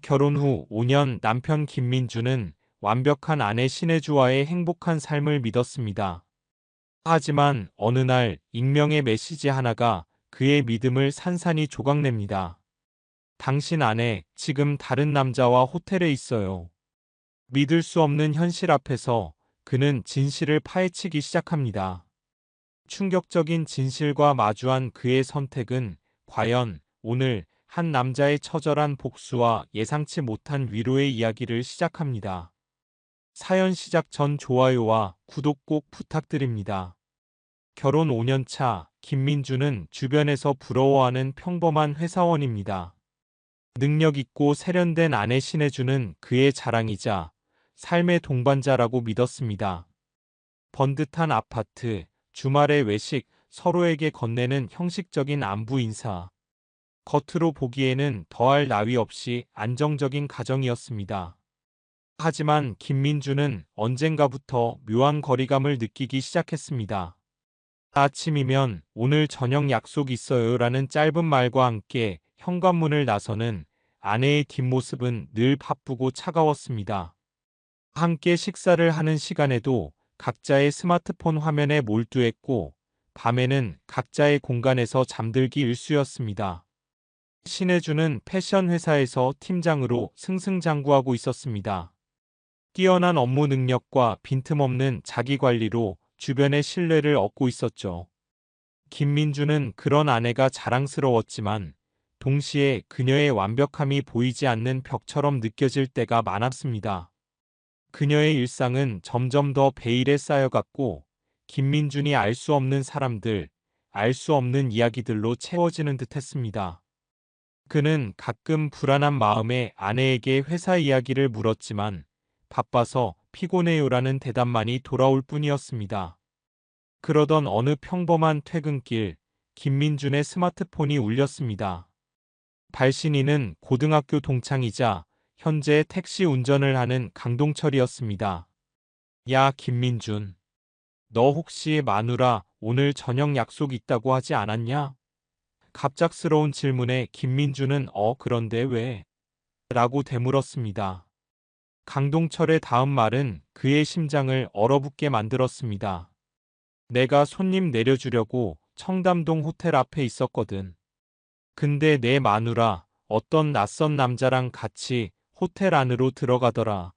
결혼 후 5년 남편 김민주는 완벽한 아내 신혜주와의 행복한 삶을 믿었습니다. 하지만 어느 날 익명의 메시지 하나가 그의 믿음을 산산이 조각냅니다. 당신 아내 지금 다른 남자와 호텔에 있어요. 믿을 수 없는 현실 앞에서 그는 진실을 파헤치기 시작합니다. 충격적인 진실과 마주한 그의 선택은 과연 오늘 한 남자의 처절한 복수와 예상치 못한 위로의 이야기를 시작합니다. 사연 시작 전 좋아요와 구독 꼭 부탁드립니다. 결혼 5년 차 김민주는 주변에서 부러워하는 평범한 회사원입니다. 능력 있고 세련된 아내 신혜주는 그의 자랑이자 삶의 동반자라고 믿었습니다. 번듯한 아파트, 주말의 외식, 서로에게 건네는 형식적인 안부 인사. 겉으로 보기에는 더할 나위 없이 안정적인 가정이었습니다. 하지만 김민주는 언젠가부터 묘한 거리감을 느끼기 시작했습니다. 아침이면 오늘 저녁 약속 있어요라는 짧은 말과 함께 현관문을 나서는 아내의 뒷모습은 늘 바쁘고 차가웠습니다. 함께 식사를 하는 시간에도 각자의 스마트폰 화면에 몰두했고 밤에는 각자의 공간에서 잠들기 일쑤였습니다. 신혜주는 패션 회사에서 팀장으로 승승장구하고 있었습니다. 뛰어난 업무 능력과 빈틈없는 자기관리로 주변의 신뢰를 얻고 있었죠. 김민주는 그런 아내가 자랑스러웠지만 동시에 그녀의 완벽함이 보이지 않는 벽처럼 느껴질 때가 많았습니다. 그녀의 일상은 점점 더 베일에 쌓여갔고 김민준이 알 수 없는 사람들, 알 수 없는 이야기들로 채워지는 듯했습니다. 그는 가끔 불안한 마음에 아내에게 회사 이야기를 물었지만 바빠서 피곤해요라는 대답만이 돌아올 뿐이었습니다. 그러던 어느 평범한 퇴근길, 김민준의 스마트폰이 울렸습니다. 발신인은 고등학교 동창이자 현재 택시 운전을 하는 강동철이었습니다. 야, 김민준. 너 혹시 마누라 오늘 저녁 약속 있다고 하지 않았냐? 갑작스러운 질문에 김민준은 그런데 왜? 라고 되물었습니다. 강동철의 다음 말은 그의 심장을 얼어붙게 만들었습니다. 내가 손님 내려주려고 청담동 호텔 앞에 있었거든. 근데 내 마누라 어떤 낯선 남자랑 같이 호텔 안으로 들어가더라.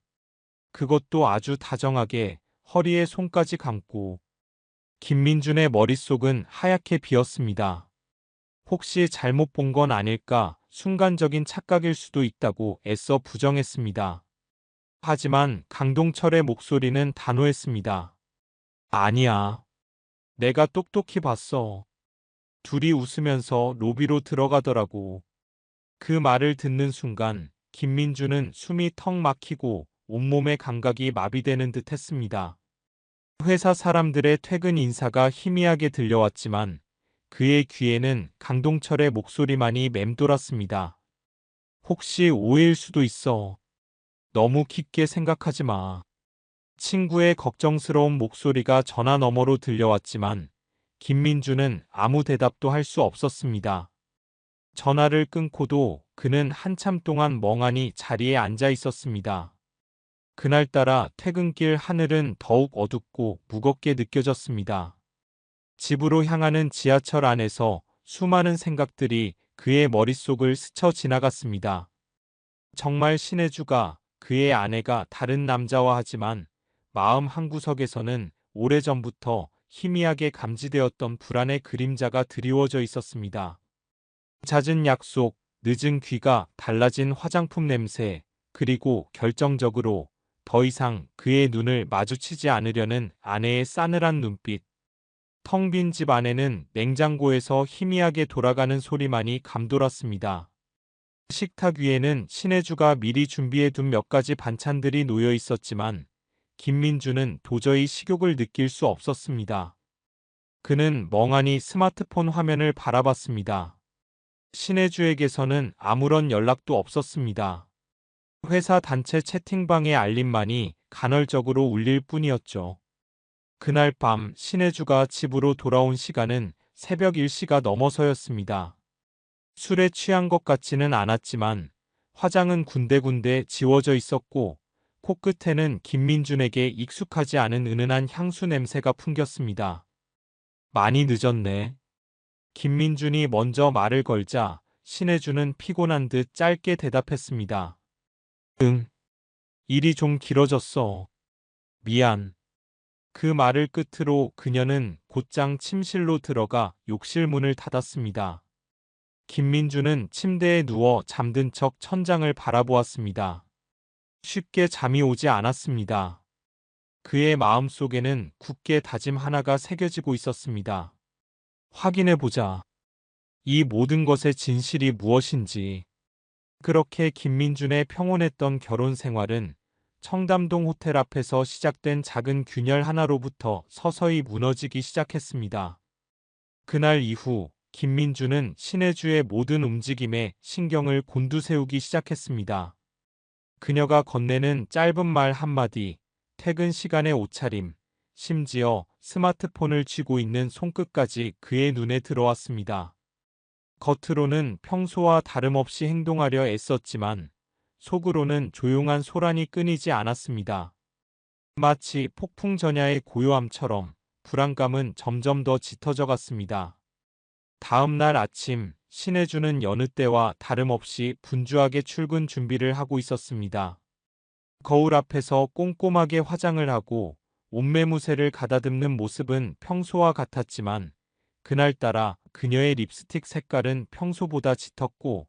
그것도 아주 다정하게 허리에 손까지 감고. 김민준의 머릿속은 하얗게 비었습니다. 혹시 잘못 본 건 아닐까? 순간적인 착각일 수도 있다고 애써 부정했습니다. 하지만 강동철의 목소리는 단호했습니다. 아니야. 내가 똑똑히 봤어. 둘이 웃으면서 로비로 들어가더라고. 그 말을 듣는 순간 김민주는 숨이 턱 막히고 온몸의 감각이 마비되는 듯 했습니다. 회사 사람들의 퇴근 인사가 희미하게 들려왔지만 그의 귀에는 강동철의 목소리만이 맴돌았습니다. 혹시 오해일 수도 있어. 너무 깊게 생각하지 마. 친구의 걱정스러운 목소리가 전화 너머로 들려왔지만 김민주는 아무 대답도 할 수 없었습니다. 전화를 끊고도 그는 한참 동안 멍하니 자리에 앉아 있었습니다. 그날따라 퇴근길 하늘은 더욱 어둡고 무겁게 느껴졌습니다. 집으로 향하는 지하철 안에서 수많은 생각들이 그의 머릿속을 스쳐 지나갔습니다. 정말 신혜주가 그의 아내가 다른 남자와 하지만 마음 한구석에서는 오래전부터 희미하게 감지되었던 불안의 그림자가 드리워져 있었습니다. 잦은 약속, 늦은 귀가, 달라진 화장품 냄새, 그리고 결정적으로 더 이상 그의 눈을 마주치지 않으려는 아내의 싸늘한 눈빛. 텅 빈 집 안에는 냉장고에서 희미하게 돌아가는 소리만이 감돌았습니다. 식탁 위에는 신혜주가 미리 준비해둔 몇 가지 반찬들이 놓여 있었지만 김민주는 도저히 식욕을 느낄 수 없었습니다. 그는 멍하니 스마트폰 화면을 바라봤습니다. 신혜주에게서는 아무런 연락도 없었습니다. 회사 단체 채팅방의 알림만이 간헐적으로 울릴 뿐이었죠. 그날 밤 신혜주가 집으로 돌아온 시간은 새벽 1시가 넘어서였습니다. 술에 취한 것 같지는 않았지만 화장은 군데군데 지워져 있었고 코끝에는 김민준에게 익숙하지 않은 은은한 향수 냄새가 풍겼습니다. 많이 늦었네. 김민준이 먼저 말을 걸자 신혜주는 피곤한 듯 짧게 대답했습니다. 응. 일이 좀 길어졌어. 미안. 그 말을 끝으로 그녀는 곧장 침실로 들어가 욕실 문을 닫았습니다. 김민주는 침대에 누워 잠든 척 천장을 바라보았습니다. 쉽게 잠이 오지 않았습니다. 그의 마음속에는 굳게 다짐 하나가 새겨지고 있었습니다. 확인해보자. 이 모든 것의 진실이 무엇인지. 그렇게 김민준의 평온했던 결혼 생활은 청담동 호텔 앞에서 시작된 작은 균열 하나로부터 서서히 무너지기 시작했습니다. 그날 이후 김민주는 신혜주의 모든 움직임에 신경을 곤두세우기 시작했습니다. 그녀가 건네는 짧은 말 한마디, 퇴근 시간의 옷차림, 심지어 스마트폰을 쥐고 있는 손끝까지 그의 눈에 들어왔습니다. 겉으로는 평소와 다름없이 행동하려 애썼지만 속으로는 조용한 소란이 끊이지 않았습니다. 마치 폭풍 전야의 고요함처럼 불안감은 점점 더 짙어져 갔습니다. 다음 날 아침 신혜주는 여느 때와 다름없이 분주하게 출근 준비를 하고 있었습니다. 거울 앞에서 꼼꼼하게 화장을 하고 옷매무새를 가다듬는 모습은 평소와 같았지만 그날따라 그녀의 립스틱 색깔은 평소보다 짙었고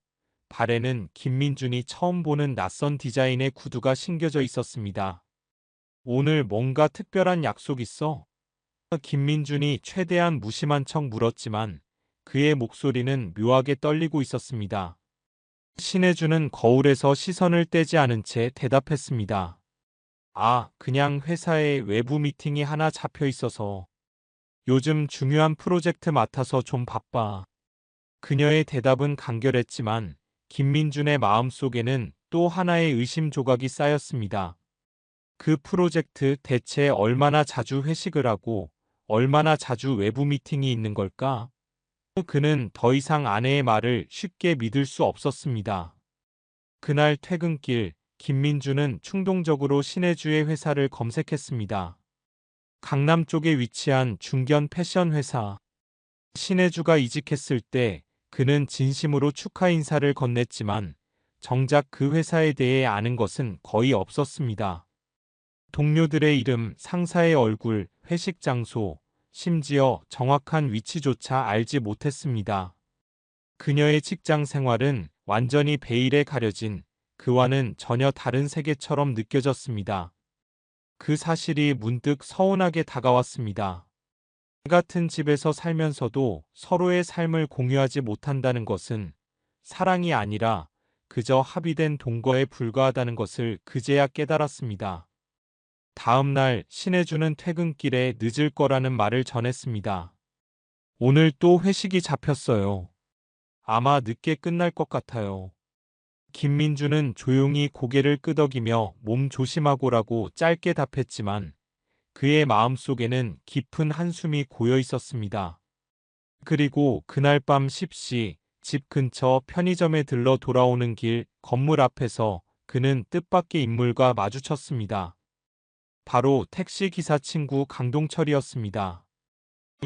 발에는 김민준이 처음 보는 낯선 디자인의 구두가 신겨져 있었습니다. 오늘 뭔가 특별한 약속 있어? 김민준이 최대한 무심한 척 물었지만 그의 목소리는 묘하게 떨리고 있었습니다. 신혜주는 거울에서 시선을 떼지 않은 채 대답했습니다. 아, 그냥 회사에 외부 미팅이 하나 잡혀 있어서. 요즘 중요한 프로젝트 맡아서 좀 바빠. 그녀의 대답은 간결했지만 김민준의 마음속에는 또 하나의 의심 조각이 쌓였습니다. 그 프로젝트 대체 얼마나 자주 회식을 하고 얼마나 자주 외부 미팅이 있는 걸까? 그는 더 이상 아내의 말을 쉽게 믿을 수 없었습니다. 그날 퇴근길 김민주는 충동적으로 신혜주의 회사를 검색했습니다. 강남 쪽에 위치한 중견 패션 회사. 신혜주가 이직했을 때 그는 진심으로 축하 인사를 건넸지만 정작 그 회사에 대해 아는 것은 거의 없었습니다. 동료들의 이름, 상사의 얼굴, 회식 장소, 심지어 정확한 위치조차 알지 못했습니다. 그녀의 직장 생활은 완전히 베일에 가려진 그와는 전혀 다른 세계처럼 느껴졌습니다. 그 사실이 문득 서운하게 다가왔습니다. 같은 집에서 살면서도 서로의 삶을 공유하지 못한다는 것은 사랑이 아니라 그저 합의된 동거에 불과하다는 것을 그제야 깨달았습니다. 다음 날 신혜주는 퇴근길에 늦을 거라는 말을 전했습니다. 오늘 또 회식이 잡혔어요. 아마 늦게 끝날 것 같아요. 김민주는 조용히 고개를 끄덕이며 몸 조심하고라고 짧게 답했지만 그의 마음속에는 깊은 한숨이 고여 있었습니다. 그리고 그날 밤 10시 집 근처 편의점에 들러 돌아오는 길 건물 앞에서 그는 뜻밖의 인물과 마주쳤습니다. 바로 택시 기사 친구 강동철이었습니다.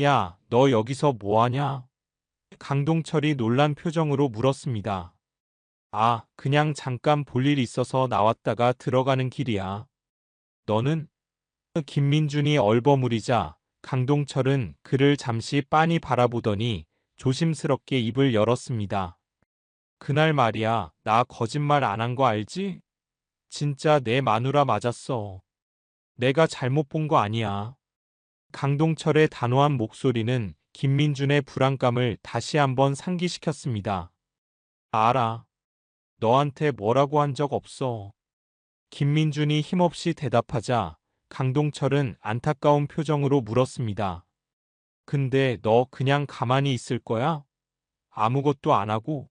야, 너 여기서 뭐 하냐? 강동철이 놀란 표정으로 물었습니다. 아, 그냥 잠깐 볼 일 있어서 나왔다가 들어가는 길이야. 너는? 김민준이 얼버무리자 강동철은 그를 잠시 빤히 바라보더니 조심스럽게 입을 열었습니다. 그날 말이야, 나 거짓말 안 한 거 알지? 진짜 내 마누라 맞았어. 내가 잘못 본 거 아니야. 강동철의 단호한 목소리는 김민준의 불안감을 다시 한번 상기시켰습니다. 알아. 너한테 뭐라고 한 적 없어. 김민준이 힘없이 대답하자 강동철은 안타까운 표정으로 물었습니다. 근데 너 그냥 가만히 있을 거야? 아무것도 안 하고?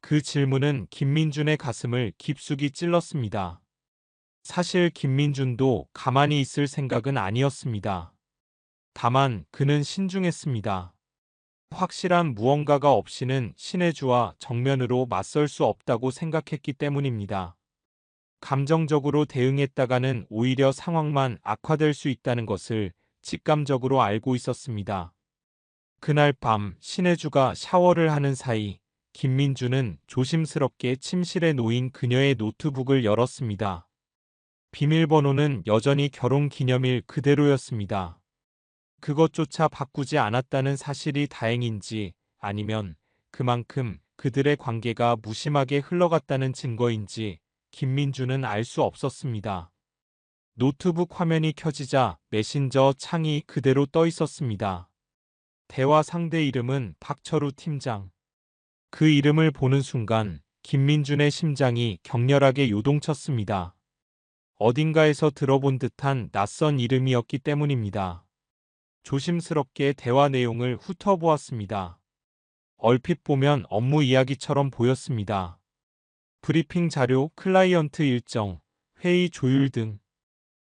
그 질문은 김민준의 가슴을 깊숙이 찔렀습니다. 사실 김민준도 가만히 있을 생각은 아니었습니다. 다만 그는 신중했습니다. 확실한 무언가가 없이는 신해주와 정면으로 맞설 수 없다고 생각했기 때문입니다. 감정적으로 대응했다가는 오히려 상황만 악화될 수 있다는 것을 직감적으로 알고 있었습니다. 그날 밤 신해주가 샤워를 하는 사이 김민주는 조심스럽게 침실에 놓인 그녀의 노트북을 열었습니다. 비밀번호는 여전히 결혼기념일 그대로였습니다. 그것조차 바꾸지 않았다는 사실이 다행인지 아니면 그만큼 그들의 관계가 무심하게 흘러갔다는 증거인지 김민주는 알 수 없었습니다. 노트북 화면이 켜지자 메신저 창이 그대로 떠 있었습니다. 대화 상대 이름은 박철우 팀장. 그 이름을 보는 순간 김민준의 심장이 격렬하게 요동쳤습니다. 어딘가에서 들어본 듯한 낯선 이름이었기 때문입니다. 조심스럽게 대화 내용을 훑어보았습니다. 얼핏 보면 업무 이야기처럼 보였습니다. 브리핑 자료, 클라이언트 일정, 회의 조율 등.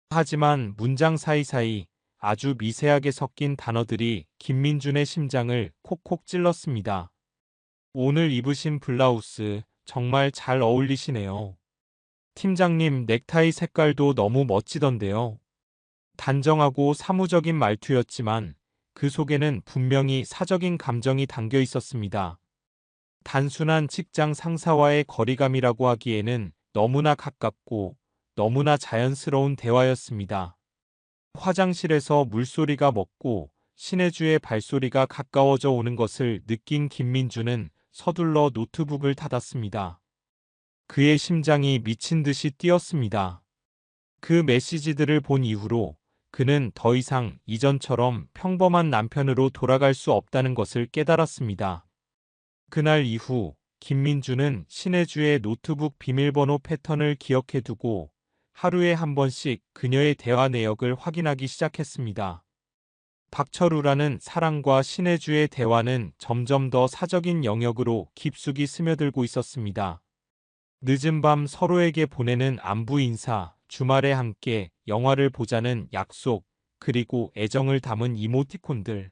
하지만 문장 사이사이 아주 미세하게 섞인 단어들이 김민준의 심장을 콕콕 찔렀습니다. 오늘 입으신 블라우스 정말 잘 어울리시네요. 팀장님 넥타이 색깔도 너무 멋지던데요. 단정하고 사무적인 말투였지만 그 속에는 분명히 사적인 감정이 담겨 있었습니다. 단순한 직장 상사와의 거리감이라고 하기에는 너무나 가깝고 너무나 자연스러운 대화였습니다. 화장실에서 물소리가 멎고 신해주의 발소리가 가까워져 오는 것을 느낀 김민주는 서둘러 노트북을 닫았습니다. 그의 심장이 미친 듯이 뛰었습니다. 그 메시지들을 본 이후로 그는 더 이상 이전처럼 평범한 남편으로 돌아갈 수 없다는 것을 깨달았습니다. 그날 이후 김민주는 신해주의 노트북 비밀번호 패턴을 기억해두고 하루에 한 번씩 그녀의 대화 내역을 확인하기 시작했습니다. 박철우라는 사람과 신해주의 대화는 점점 더 사적인 영역으로 깊숙이 스며들고 있었습니다. 늦은 밤 서로에게 보내는 안부 인사, 주말에 함께 영화를 보자는 약속, 그리고 애정을 담은 이모티콘들.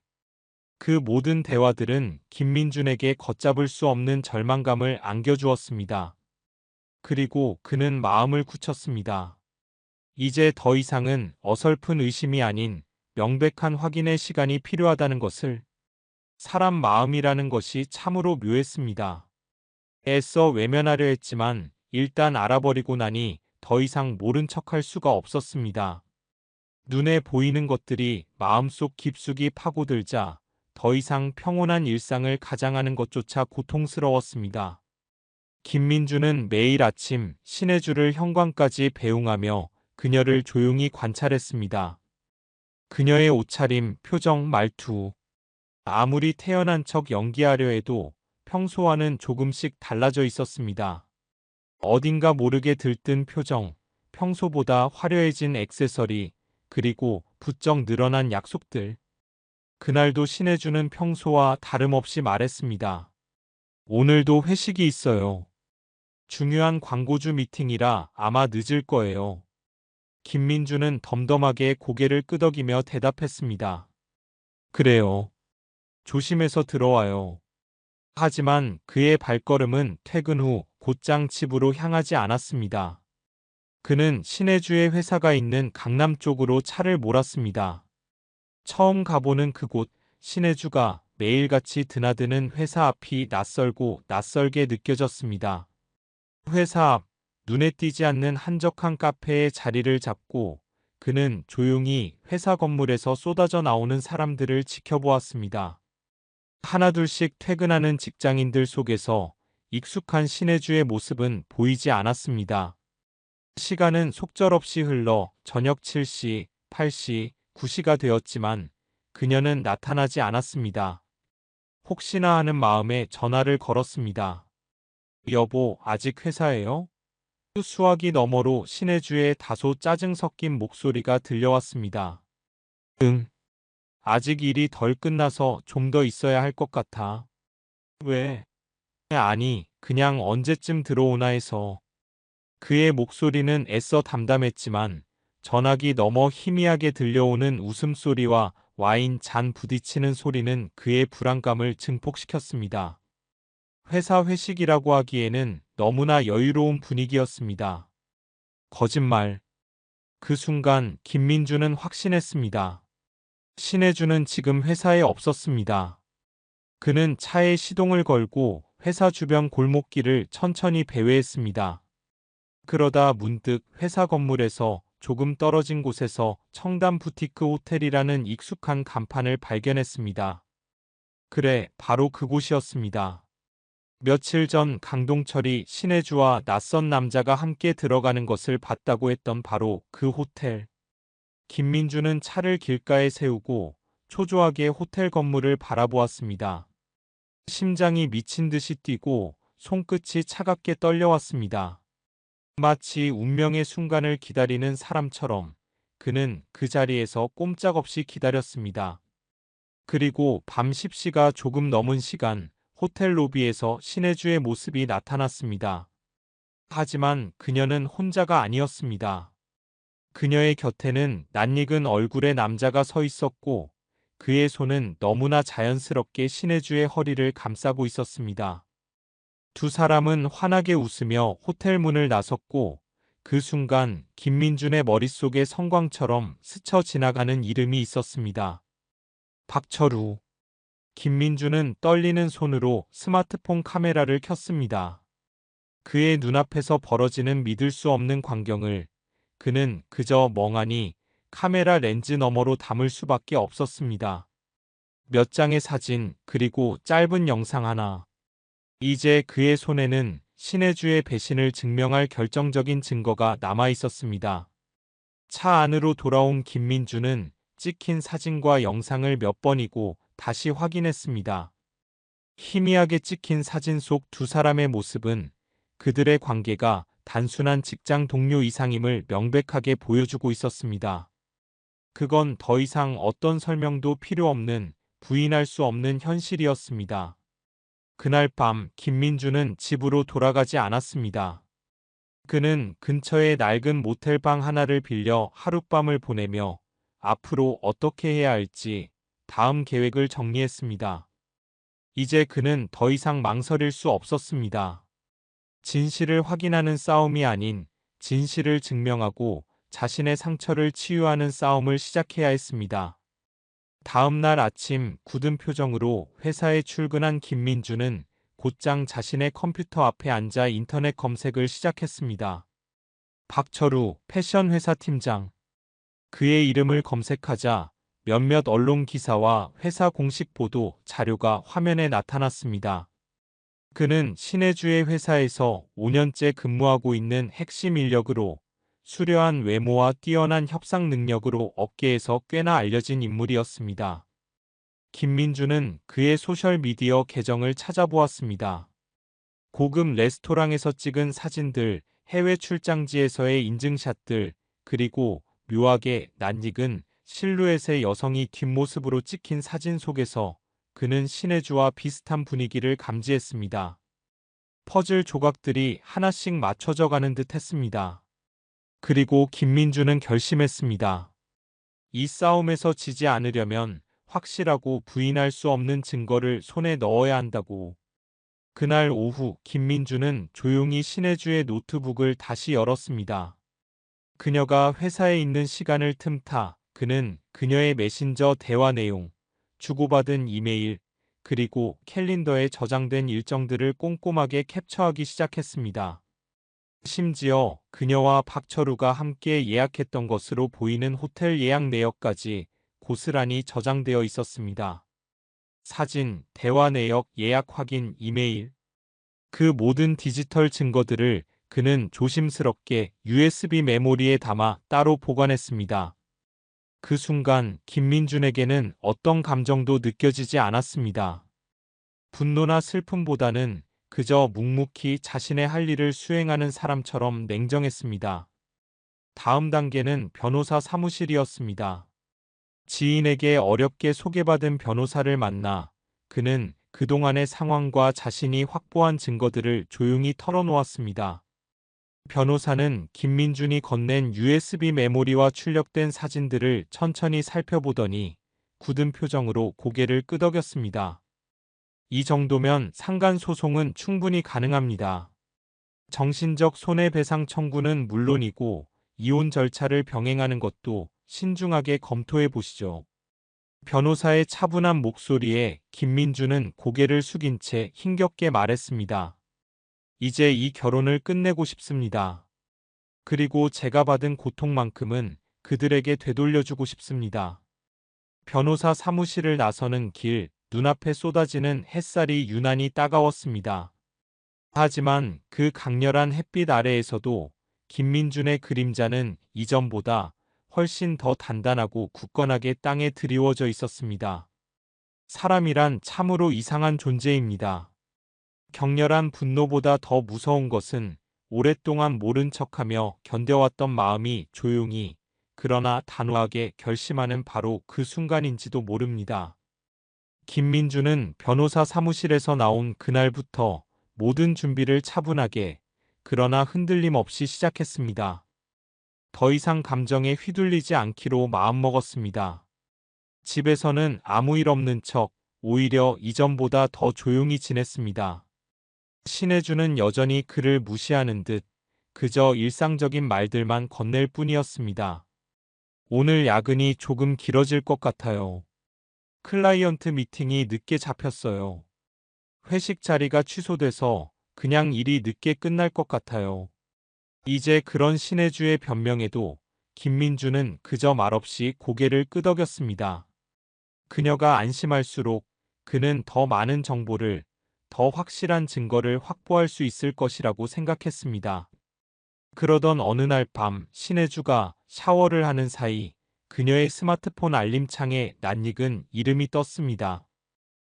그 모든 대화들은 김민준에게 걷잡을 수 없는 절망감을 안겨주었습니다. 그리고 그는 마음을 굳혔습니다. 이제 더 이상은 어설픈 의심이 아닌 명백한 확인의 시간이 필요하다는 것을. 사람 마음이라는 것이 참으로 묘했습니다. 애써 외면하려 했지만 일단 알아버리고 나니 더 이상 모른 척할 수가 없었습니다. 눈에 보이는 것들이 마음속 깊숙이 파고들자 더 이상 평온한 일상을 가장하는 것조차 고통스러웠습니다. 김민주는 매일 아침 신해주를 현관까지 배웅하며 그녀를 조용히 관찰했습니다. 그녀의 옷차림, 표정, 말투. 아무리 태연한 척 연기하려 해도 평소와는 조금씩 달라져 있었습니다. 어딘가 모르게 들뜬 표정, 평소보다 화려해진 액세서리, 그리고 부쩍 늘어난 약속들. 그날도 신해주는 평소와 다름없이 말했습니다. 오늘도 회식이 있어요. 중요한 광고주 미팅이라 아마 늦을 거예요. 김민주는 덤덤하게 고개를 끄덕이며 대답했습니다. 그래요. 조심해서 들어와요. 하지만 그의 발걸음은 퇴근 후 곧장 집으로 향하지 않았습니다. 그는 신해주의 회사가 있는 강남 쪽으로 차를 몰았습니다. 처음 가보는 그곳, 신해주가 매일같이 드나드는 회사 앞이 낯설고 낯설게 느껴졌습니다. 회사 앞, 눈에 띄지 않는 한적한 카페에 자리를 잡고 그는 조용히 회사 건물에서 쏟아져 나오는 사람들을 지켜보았습니다. 하나둘씩 퇴근하는 직장인들 속에서 익숙한 신해주의 모습은 보이지 않았습니다. 시간은 속절없이 흘러 저녁 7시, 8시, 9시가 되었지만 그녀는 나타나지 않았습니다. 혹시나 하는 마음에 전화를 걸었습니다. 여보, 아직 회사에요? 수화기 너머로 신해주의 다소 짜증 섞인 목소리가 들려왔습니다. 응. 아직 일이 덜 끝나서 좀 더 있어야 할 것 같아. 왜? 아니, 그냥 언제쯤 들어오나 해서. 그의 목소리는 애써 담담했지만 전화기 너머 희미하게 들려오는 웃음소리와 와인 잔 부딪히는 소리는 그의 불안감을 증폭시켰습니다. 회사 회식이라고 하기에는 너무나 여유로운 분위기였습니다. 거짓말. 그 순간 김민주는 확신했습니다. 신혜주는 지금 회사에 없었습니다. 그는 차에 시동을 걸고 회사 주변 골목길을 천천히 배회했습니다. 그러다 문득 회사 건물에서 조금 떨어진 곳에서 청담 부티크 호텔이라는 익숙한 간판을 발견했습니다. 그래, 바로 그곳이었습니다. 며칠 전 강동철이 신혜주와 낯선 남자가 함께 들어가는 것을 봤다고 했던 바로 그 호텔. 김민주는 차를 길가에 세우고 초조하게 호텔 건물을 바라보았습니다. 심장이 미친 듯이 뛰고 손끝이 차갑게 떨려왔습니다. 마치 운명의 순간을 기다리는 사람처럼 그는 그 자리에서 꼼짝없이 기다렸습니다. 그리고 밤 10시가 조금 넘은 시간, 호텔 로비에서 신혜주의 모습이 나타났습니다. 하지만 그녀는 혼자가 아니었습니다. 그녀의 곁에는 낯익은 얼굴의 남자가 서 있었고 그의 손은 너무나 자연스럽게 신혜주의 허리를 감싸고 있었습니다. 두 사람은 환하게 웃으며 호텔 문을 나섰고 그 순간 김민준의 머릿속에 성광처럼 스쳐 지나가는 이름이 있었습니다. 박철우. 김민준은 떨리는 손으로 스마트폰 카메라를 켰습니다. 그의 눈앞에서 벌어지는 믿을 수 없는 광경을 그는 그저 멍하니 카메라 렌즈 너머로 담을 수밖에 없었습니다. 몇 장의 사진 그리고 짧은 영상 하나. 이제 그의 손에는 신혜주의 배신을 증명할 결정적인 증거가 남아 있었습니다. 차 안으로 돌아온 김민주는 찍힌 사진과 영상을 몇 번이고 다시 확인했습니다. 희미하게 찍힌 사진 속 두 사람의 모습은 그들의 관계가 단순한 직장 동료 이상임을 명백하게 보여주고 있었습니다. 그건 더 이상 어떤 설명도 필요 없는 부인할 수 없는 현실이었습니다. 그날 밤 김민주는 집으로 돌아가지 않았습니다. 그는 근처의 낡은 모텔방 하나를 빌려 하룻밤을 보내며 앞으로 어떻게 해야 할지 다음 계획을 정리했습니다. 이제 그는 더 이상 망설일 수 없었습니다. 진실을 확인하는 싸움이 아닌 진실을 증명하고 자신의 상처를 치유하는 싸움을 시작해야 했습니다. 다음 날 아침 굳은 표정으로 회사에 출근한 김민주는 곧장 자신의 컴퓨터 앞에 앉아 인터넷 검색을 시작했습니다. 박철우 패션 회사 팀장. 그의 이름을 검색하자 몇몇 언론 기사와 회사 공식 보도 자료가 화면에 나타났습니다. 그는 신혜주의 회사에서 5년째 근무하고 있는 핵심 인력으로 수려한 외모와 뛰어난 협상 능력으로 업계에서 꽤나 알려진 인물이었습니다. 김민주는 그의 소셜미디어 계정을 찾아보았습니다. 고급 레스토랑에서 찍은 사진들, 해외 출장지에서의 인증샷들, 그리고 묘하게 낯익은 실루엣의 여성이 뒷모습으로 찍힌 사진 속에서 그는 신혜주와 비슷한 분위기를 감지했습니다. 퍼즐 조각들이 하나씩 맞춰져 가는 듯 했습니다. 그리고 김민주는 결심했습니다. 이 싸움에서 지지 않으려면 확실하고 부인할 수 없는 증거를 손에 넣어야 한다고. 그날 오후 김민주는 조용히 신혜주의 노트북을 다시 열었습니다. 그녀가 회사에 있는 시간을 틈타 그는 그녀의 메신저 대화 내용, 주고받은 이메일, 그리고 캘린더에 저장된 일정들을 꼼꼼하게 캡처하기 시작했습니다. 심지어 그녀와 박철우가 함께 예약했던 것으로 보이는 호텔 예약 내역까지 고스란히 저장되어 있었습니다. 사진, 대화 내역, 예약 확인, 이메일. 그 모든 디지털 증거들을 그는 조심스럽게 USB 메모리에 담아 따로 보관했습니다. 그 순간 김민준에게는 어떤 감정도 느껴지지 않았습니다. 분노나 슬픔보다는 그저 묵묵히 자신의 할 일을 수행하는 사람처럼 냉정했습니다. 다음 단계는 변호사 사무실이었습니다. 지인에게 어렵게 소개받은 변호사를 만나 그는 그동안의 상황과 자신이 확보한 증거들을 조용히 털어놓았습니다. 변호사는 김민준이 건넨 USB 메모리와 출력된 사진들을 천천히 살펴보더니 굳은 표정으로 고개를 끄덕였습니다. 이 정도면 상간소송은 충분히 가능합니다. 정신적 손해배상 청구는 물론이고 이혼 절차를 병행하는 것도 신중하게 검토해 보시죠. 변호사의 차분한 목소리에 김민주는 고개를 숙인 채 힘겹게 말했습니다. 이제 이 결혼을 끝내고 싶습니다. 그리고 제가 받은 고통만큼은 그들에게 되돌려주고 싶습니다. 변호사 사무실을 나서는 길, 눈앞에 쏟아지는 햇살이 유난히 따가웠습니다. 하지만 그 강렬한 햇빛 아래에서도 김민준의 그림자는 이전보다 훨씬 더 단단하고 굳건하게 땅에 드리워져 있었습니다. 사람이란 참으로 이상한 존재입니다. 격렬한 분노보다 더 무서운 것은 오랫동안 모른 척하며 견뎌왔던 마음이 조용히, 그러나 단호하게 결심하는 바로 그 순간인지도 모릅니다. 김민주는 변호사 사무실에서 나온 그날부터 모든 준비를 차분하게, 그러나 흔들림 없이 시작했습니다. 더 이상 감정에 휘둘리지 않기로 마음먹었습니다. 집에서는 아무 일 없는 척, 오히려 이전보다 더 조용히 지냈습니다. 신혜주는 여전히 그를 무시하는 듯 그저 일상적인 말들만 건넬 뿐이었습니다. 오늘 야근이 조금 길어질 것 같아요. 클라이언트 미팅이 늦게 잡혔어요. 회식 자리가 취소돼서 그냥 일이 늦게 끝날 것 같아요. 이제 그런 신혜주의 변명에도 김민주는 그저 말없이 고개를 끄덕였습니다. 그녀가 안심할수록 그는 더 많은 정보를, 더 확실한 증거를 확보할 수 있을 것이라고 생각했습니다. 그러던 어느 날 밤 신혜주가 샤워를 하는 사이 그녀의 스마트폰 알림창에 낯익은 이름이 떴습니다.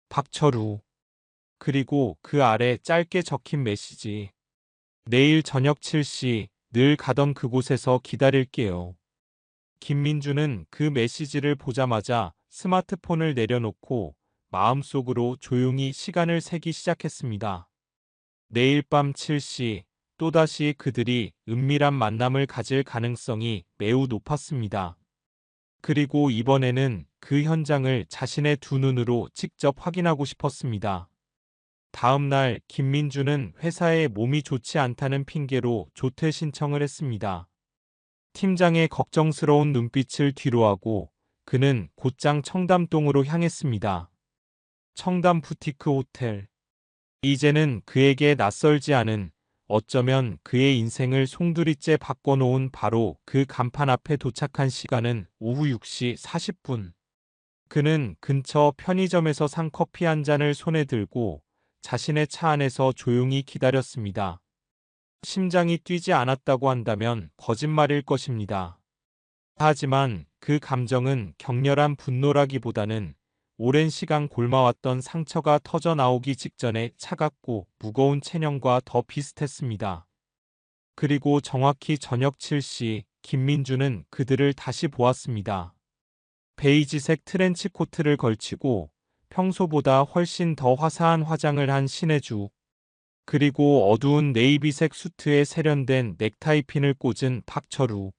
박철우. 그리고 그 아래 짧게 적힌 메시지. 내일 저녁 7시 늘 가던 그곳에서 기다릴게요. 김민주는 그 메시지를 보자마자 스마트폰을 내려놓고 마음속으로 조용히 시간을 세기 시작했습니다. 내일 밤 7시 또다시 그들이 은밀한 만남을 가질 가능성이 매우 높았습니다. 그리고 이번에는 그 현장을 자신의 두 눈으로 직접 확인하고 싶었습니다. 다음 날 김민주는 회사에 몸이 좋지 않다는 핑계로 조퇴 신청을 했습니다. 팀장의 걱정스러운 눈빛을 뒤로하고 그는 곧장 청담동으로 향했습니다. 청담 부티크 호텔. 이제는 그에게 낯설지 않은, 어쩌면 그의 인생을 송두리째 바꿔놓은 바로 그 간판 앞에 도착한 시간은 오후 6시 40분. 그는 근처 편의점에서 산 커피 한 잔을 손에 들고 자신의 차 안에서 조용히 기다렸습니다. 심장이 뛰지 않았다고 한다면 거짓말일 것입니다. 하지만 그 감정은 격렬한 분노라기보다는 오랜 시간 골마왔던 상처가 터져 나오기 직전에 차갑고 무거운 체념과 더 비슷했습니다. 그리고 정확히 저녁 7시 김민주는 그들을 다시 보았습니다. 베이지색 트렌치 코트를 걸치고 평소보다 훨씬 더 화사한 화장을 한 신혜주. 그리고 어두운 네이비색 수트에 세련된 넥타이핀을 꽂은 박철우.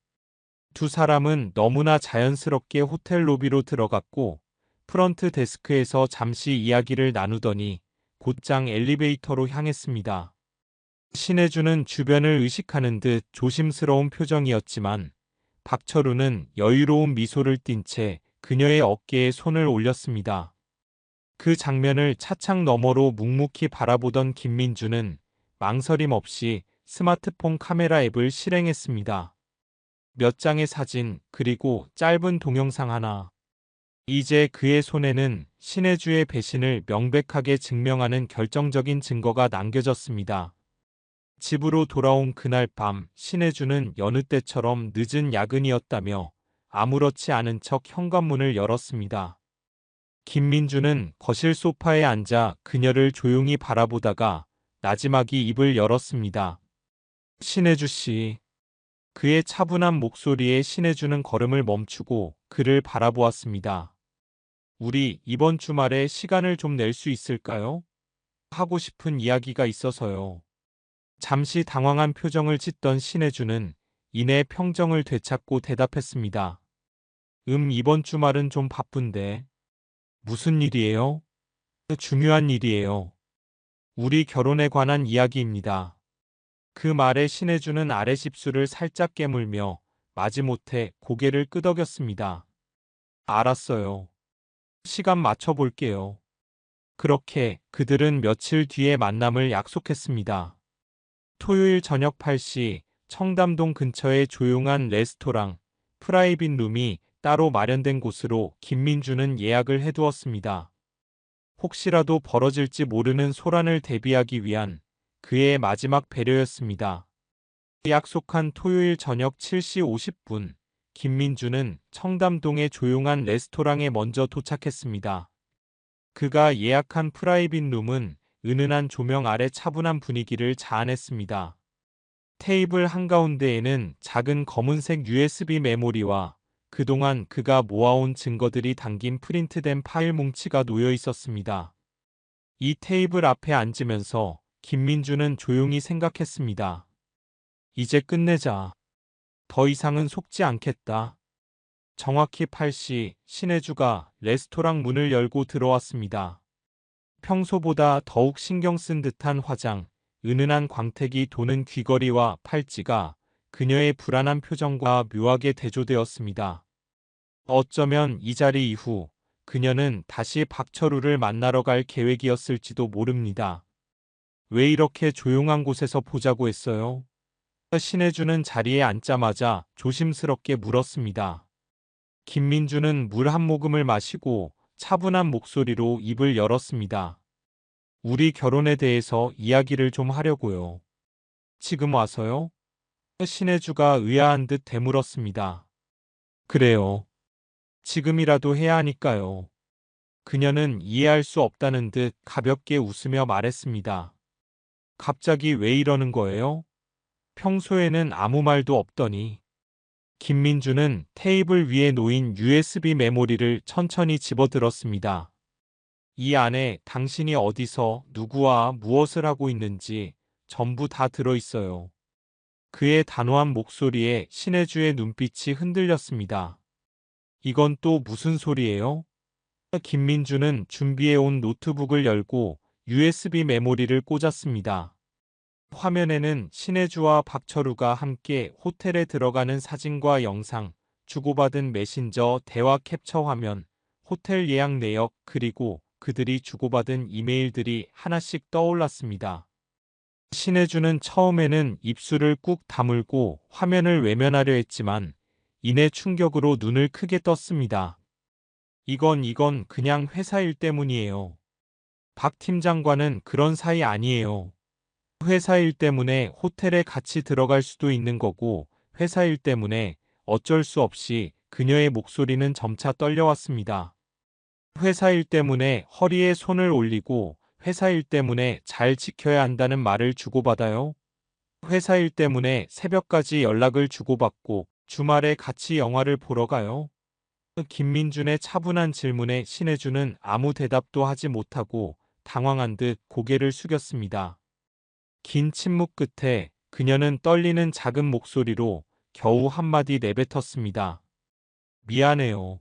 두 사람은 너무나 자연스럽게 호텔 로비로 들어갔고 프런트 데스크에서 잠시 이야기를 나누더니 곧장 엘리베이터로 향했습니다. 신혜주는 주변을 의식하는 듯 조심스러운 표정이었지만 박철우는 여유로운 미소를 띤 채 그녀의 어깨에 손을 올렸습니다. 그 장면을 차창 너머로 묵묵히 바라보던 김민주는 망설임 없이 스마트폰 카메라 앱을 실행했습니다. 몇 장의 사진, 그리고 짧은 동영상 하나. 이제 그의 손에는 신혜주의 배신을 명백하게 증명하는 결정적인 증거가 남겨졌습니다. 집으로 돌아온 그날 밤 신혜주는 여느 때처럼 늦은 야근이었다며 아무렇지 않은 척 현관문을 열었습니다. 김민주는 거실 소파에 앉아 그녀를 조용히 바라보다가 나지막이 입을 열었습니다. 신혜주 씨. 그의 차분한 목소리에 신혜주는 걸음을 멈추고 그를 바라보았습니다. 우리 이번 주말에 시간을 좀 낼 수 있을까요? 하고 싶은 이야기가 있어서요. 잠시 당황한 표정을 짓던 신혜주는 이내 평정을 되찾고 대답했습니다. 이번 주말은 좀 바쁜데. 무슨 일이에요? 중요한 일이에요. 우리 결혼에 관한 이야기입니다. 그 말에 신혜주는 아랫입술을 살짝 깨물며 마지못해 고개를 끄덕였습니다. 알았어요. 시간 맞춰볼게요. 그렇게 그들은 며칠 뒤에 만남을 약속했습니다. 토요일 저녁 8시 청담동 근처의 조용한 레스토랑 프라이빗 룸이 따로 마련된 곳으로 김민주는 예약을 해두었습니다. 혹시라도 벌어질지 모르는 소란을 대비하기 위한 그의 마지막 배려였습니다. 약속한 토요일 저녁 7시 50분, 김민주는 청담동의 조용한 레스토랑에 먼저 도착했습니다. 그가 예약한 프라이빗 룸은 은은한 조명 아래 차분한 분위기를 자아냈습니다. 테이블 한가운데에는 작은 검은색 USB 메모리와 그동안 그가 모아온 증거들이 담긴 프린트된 파일 뭉치가 놓여 있었습니다. 이 테이블 앞에 앉으면서 김민주는 조용히 생각했습니다. 이제 끝내자. 더 이상은 속지 않겠다. 정확히 8시 신혜주가 레스토랑 문을 열고 들어왔습니다. 평소보다 더욱 신경 쓴 듯한 화장, 은은한 광택이 도는 귀걸이와 팔찌가 그녀의 불안한 표정과 묘하게 대조되었습니다. 어쩌면 이 자리 이후 그녀는 다시 박철우를 만나러 갈 계획이었을지도 모릅니다. 왜 이렇게 조용한 곳에서 보자고 했어요? 신혜주는 자리에 앉자마자 조심스럽게 물었습니다. 김민주는 물 한 모금을 마시고 차분한 목소리로 입을 열었습니다. 우리 결혼에 대해서 이야기를 좀 하려고요. 지금 와서요? 신혜주가 의아한 듯 되물었습니다. 그래요. 지금이라도 해야 하니까요. 그녀는 이해할 수 없다는 듯 가볍게 웃으며 말했습니다. 갑자기 왜 이러는 거예요? 평소에는 아무 말도 없더니. 김민주는 테이블 위에 놓인 USB 메모리를 천천히 집어들었습니다. 이 안에 당신이 어디서 누구와 무엇을 하고 있는지 전부 다 들어있어요. 그의 단호한 목소리에 신혜주의 눈빛이 흔들렸습니다. 이건 또 무슨 소리예요? 김민주는 준비해온 노트북을 열고 USB 메모리를 꽂았습니다. 화면에는 신혜주와 박철우가 함께 호텔에 들어가는 사진과 영상, 주고받은 메신저 대화 캡처 화면, 호텔 예약 내역, 그리고 그들이 주고받은 이메일들이 하나씩 떠올랐습니다. 신혜주는 처음에는 입술을 꾹 다물고 화면을 외면하려 했지만 이내 충격으로 눈을 크게 떴습니다. 이건 그냥 회사 일 때문이에요. 박 팀장과는 그런 사이 아니에요. 회사 일 때문에 호텔에 같이 들어갈 수도 있는 거고 회사 일 때문에 어쩔 수 없이 그녀의 목소리는 점차 떨려왔습니다. 회사 일 때문에 허리에 손을 올리고 회사 일 때문에 잘 지켜야 한다는 말을 주고받아요. 회사 일 때문에 새벽까지 연락을 주고받고 주말에 같이 영화를 보러 가요. 김민준의 차분한 질문에 신혜주는 아무 대답도 하지 못하고 당황한 듯 고개를 숙였습니다. 긴 침묵 끝에 그녀는 떨리는 작은 목소리로 겨우 한마디 내뱉었습니다. 미안해요.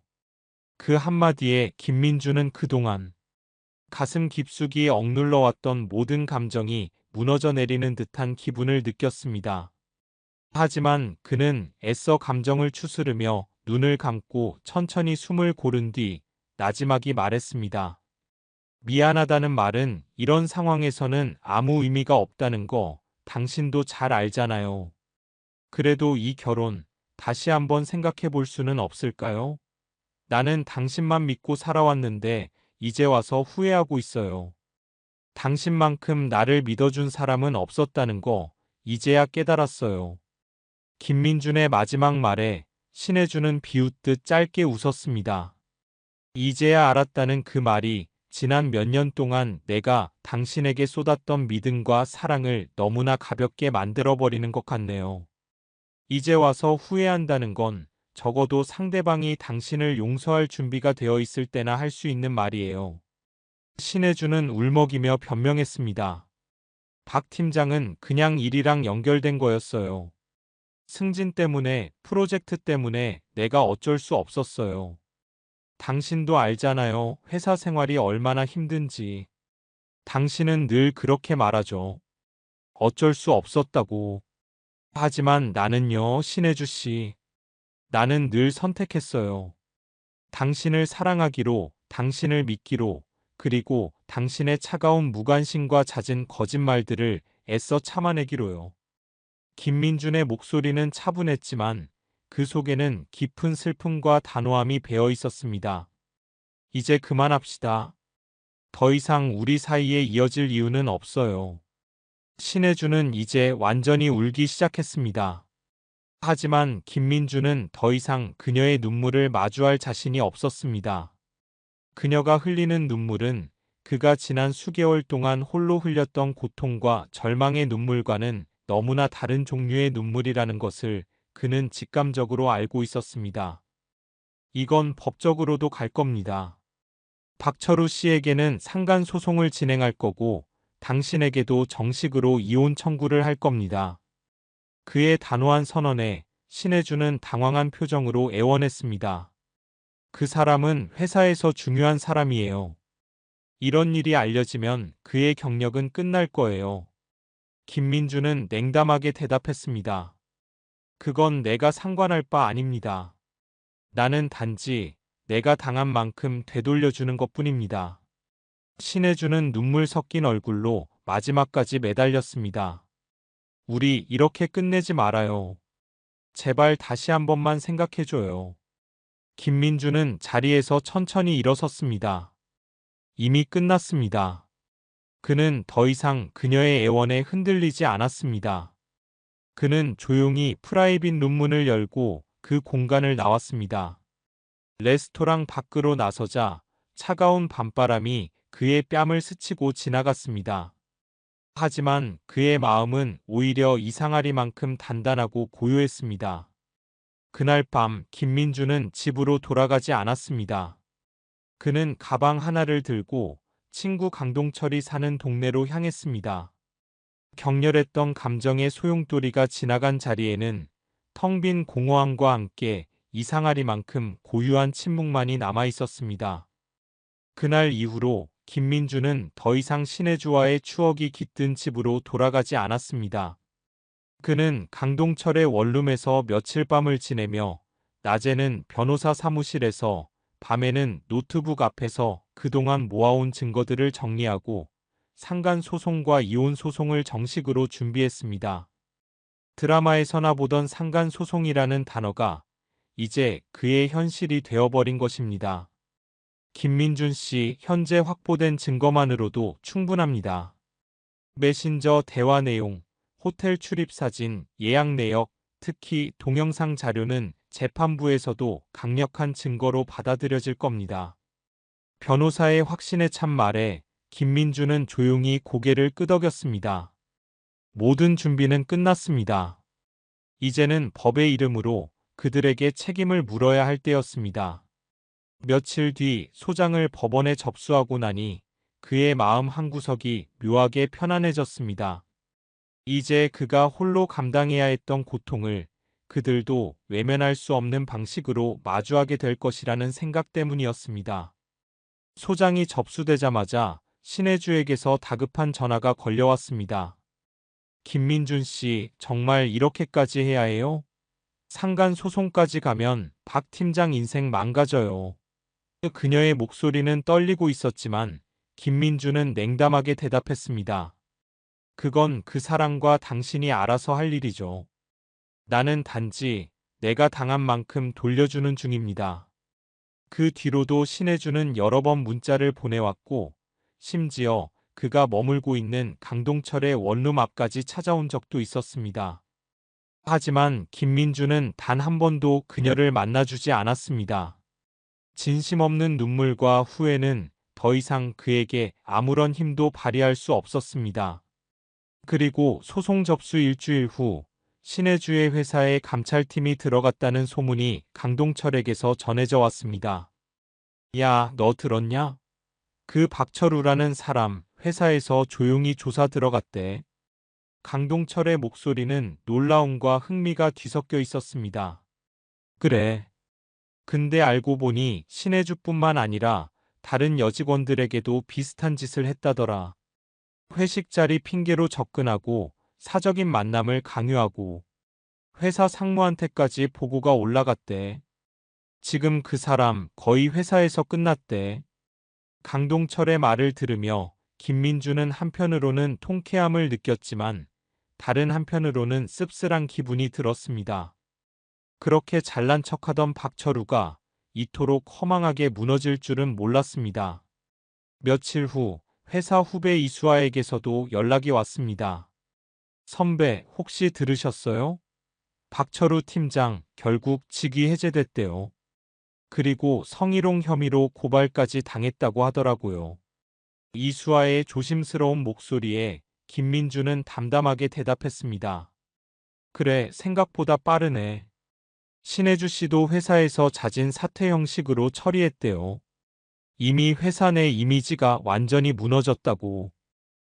그 한마디에 김민주는 그동안 가슴 깊숙이 억눌러왔던 모든 감정이 무너져 내리는 듯한 기분을 느꼈습니다. 하지만 그는 애써 감정을 추스르며 눈을 감고 천천히 숨을 고른 뒤 나지막이 말했습니다. 미안하다는 말은 이런 상황에서는 아무 의미가 없다는 거 당신도 잘 알잖아요. 그래도 이 결혼 다시 한번 생각해 볼 수는 없을까요? 나는 당신만 믿고 살아왔는데 이제 와서 후회하고 있어요. 당신만큼 나를 믿어준 사람은 없었다는 거 이제야 깨달았어요. 김민준의 마지막 말에 신혜주는 비웃듯 짧게 웃었습니다. 이제야 알았다는 그 말이 지난 몇 년 동안 내가 당신에게 쏟았던 믿음과 사랑을 너무나 가볍게 만들어버리는 것 같네요. 이제 와서 후회한다는 건 적어도 상대방이 당신을 용서할 준비가 되어 있을 때나 할 수 있는 말이에요. 신혜주는 울먹이며 변명했습니다. 박 팀장은 그냥 일이랑 연결된 거였어요. 승진 때문에, 프로젝트 때문에 내가 어쩔 수 없었어요. 당신도 알잖아요. 회사 생활이 얼마나 힘든지. 당신은 늘 그렇게 말하죠. 어쩔 수 없었다고. 하지만 나는요, 신혜주 씨. 나는 늘 선택했어요. 당신을 사랑하기로, 당신을 믿기로, 그리고 당신의 차가운 무관심과 잦은 거짓말들을 애써 참아내기로요. 김민준의 목소리는 차분했지만 그 속에는 깊은 슬픔과 단호함이 배어 있었습니다. 이제 그만합시다. 더 이상 우리 사이에 이어질 이유는 없어요. 신혜주는 이제 완전히 울기 시작했습니다. 하지만 김민주는 더 이상 그녀의 눈물을 마주할 자신이 없었습니다. 그녀가 흘리는 눈물은 그가 지난 수개월 동안 홀로 흘렸던 고통과 절망의 눈물과는 너무나 다른 종류의 눈물이라는 것을 그는 직감적으로 알고 있었습니다. 이건 법적으로도 갈 겁니다. 박철우 씨에게는 상간 소송을 진행할 거고 당신에게도 정식으로 이혼 청구를 할 겁니다. 그의 단호한 선언에 신혜주는 당황한 표정으로 애원했습니다. 그 사람은 회사에서 중요한 사람이에요. 이런 일이 알려지면 그의 경력은 끝날 거예요. 김민주는 냉담하게 대답했습니다. 그건 내가 상관할 바 아닙니다. 나는 단지 내가 당한 만큼 되돌려주는 것뿐입니다. 신혜주는 눈물 섞인 얼굴로 마지막까지 매달렸습니다. 우리 이렇게 끝내지 말아요. 제발 다시 한 번만 생각해줘요. 김민주는 자리에서 천천히 일어섰습니다. 이미 끝났습니다. 그는 더 이상 그녀의 애원에 흔들리지 않았습니다. 그는 조용히 프라이빗 룸문을 열고 그 공간을 나왔습니다. 레스토랑 밖으로 나서자 차가운 밤바람이 그의 뺨을 스치고 지나갔습니다. 하지만 그의 마음은 오히려 이상하리만큼 단단하고 고요했습니다. 그날 밤 김민주는 집으로 돌아가지 않았습니다. 그는 가방 하나를 들고 친구 강동철이 사는 동네로 향했습니다. 격렬했던 감정의 소용돌이가 지나간 자리에는 텅 빈 공허함과 함께 이상하리만큼 고유한 침묵만이 남아 있었습니다. 그날 이후로 김민주는 더 이상 신혜주와의 추억이 깃든 집으로 돌아가지 않았습니다. 그는 강동철의 원룸에서 며칠 밤을 지내며 낮에는 변호사 사무실에서 밤에는 노트북 앞에서 그동안 모아온 증거들을 정리하고 상간 소송과 이혼 소송을 정식으로 준비했습니다. 드라마에서나 보던 상간 소송이라는 단어가 이제 그의 현실이 되어버린 것입니다. 김민준 씨, 현재 확보된 증거만으로도 충분합니다. 메신저 대화 내용, 호텔 출입 사진, 예약 내역, 특히 동영상 자료는 재판부에서도 강력한 증거로 받아들여질 겁니다. 변호사의 확신에 찬 말에 김민주는 조용히 고개를 끄덕였습니다. 모든 준비는 끝났습니다. 이제는 법의 이름으로 그들에게 책임을 물어야 할 때였습니다. 며칠 뒤 소장을 법원에 접수하고 나니 그의 마음 한구석이 묘하게 편안해졌습니다. 이제 그가 홀로 감당해야 했던 고통을 그들도 외면할 수 없는 방식으로 마주하게 될 것이라는 생각 때문이었습니다. 소장이 접수되자마자 신혜주에게서 다급한 전화가 걸려왔습니다. 김민준 씨, 정말 이렇게까지 해야 해요? 상간 소송까지 가면 박 팀장 인생 망가져요. 그녀의 목소리는 떨리고 있었지만 김민주는 냉담하게 대답했습니다. 그건 그 사람과 당신이 알아서 할 일이죠. 나는 단지 내가 당한 만큼 돌려주는 중입니다. 그 뒤로도 신혜주는 여러 번 문자를 보내왔고 심지어 그가 머물고 있는 강동철의 원룸 앞까지 찾아온 적도 있었습니다. 하지만 김민주는 단 한 번도 그녀를 만나주지 않았습니다. 진심 없는 눈물과 후회는 더 이상 그에게 아무런 힘도 발휘할 수 없었습니다. 그리고 소송 접수 일주일 후 신혜주의 회사에 감찰팀이 들어갔다는 소문이 강동철에게서 전해져 왔습니다. 야, 너 들었냐? 그 박철우라는 사람 회사에서 조용히 조사 들어갔대. 강동철의 목소리는 놀라움과 흥미가 뒤섞여 있었습니다. 그래. 근데 알고 보니 신혜주뿐만 아니라 다른 여직원들에게도 비슷한 짓을 했다더라. 회식 자리 핑계로 접근하고 사적인 만남을 강요하고 회사 상무한테까지 보고가 올라갔대. 지금 그 사람 거의 회사에서 끝났대. 강동철의 말을 들으며 김민주는 한편으로는 통쾌함을 느꼈지만 다른 한편으로는 씁쓸한 기분이 들었습니다. 그렇게 잘난 척하던 박철우가 이토록 허망하게 무너질 줄은 몰랐습니다. 며칠 후 회사 후배 이수아에게서도 연락이 왔습니다. 선배, 혹시 들으셨어요? 박철우 팀장 결국 직위 해제됐대요. 그리고 성희롱 혐의로 고발까지 당했다고 하더라고요. 이수아의 조심스러운 목소리에 김민주는 담담하게 대답했습니다. 그래, 생각보다 빠르네. 신혜주 씨도 회사에서 잦은 사퇴 형식으로 처리했대요. 이미 회사 내 이미지가 완전히 무너졌다고.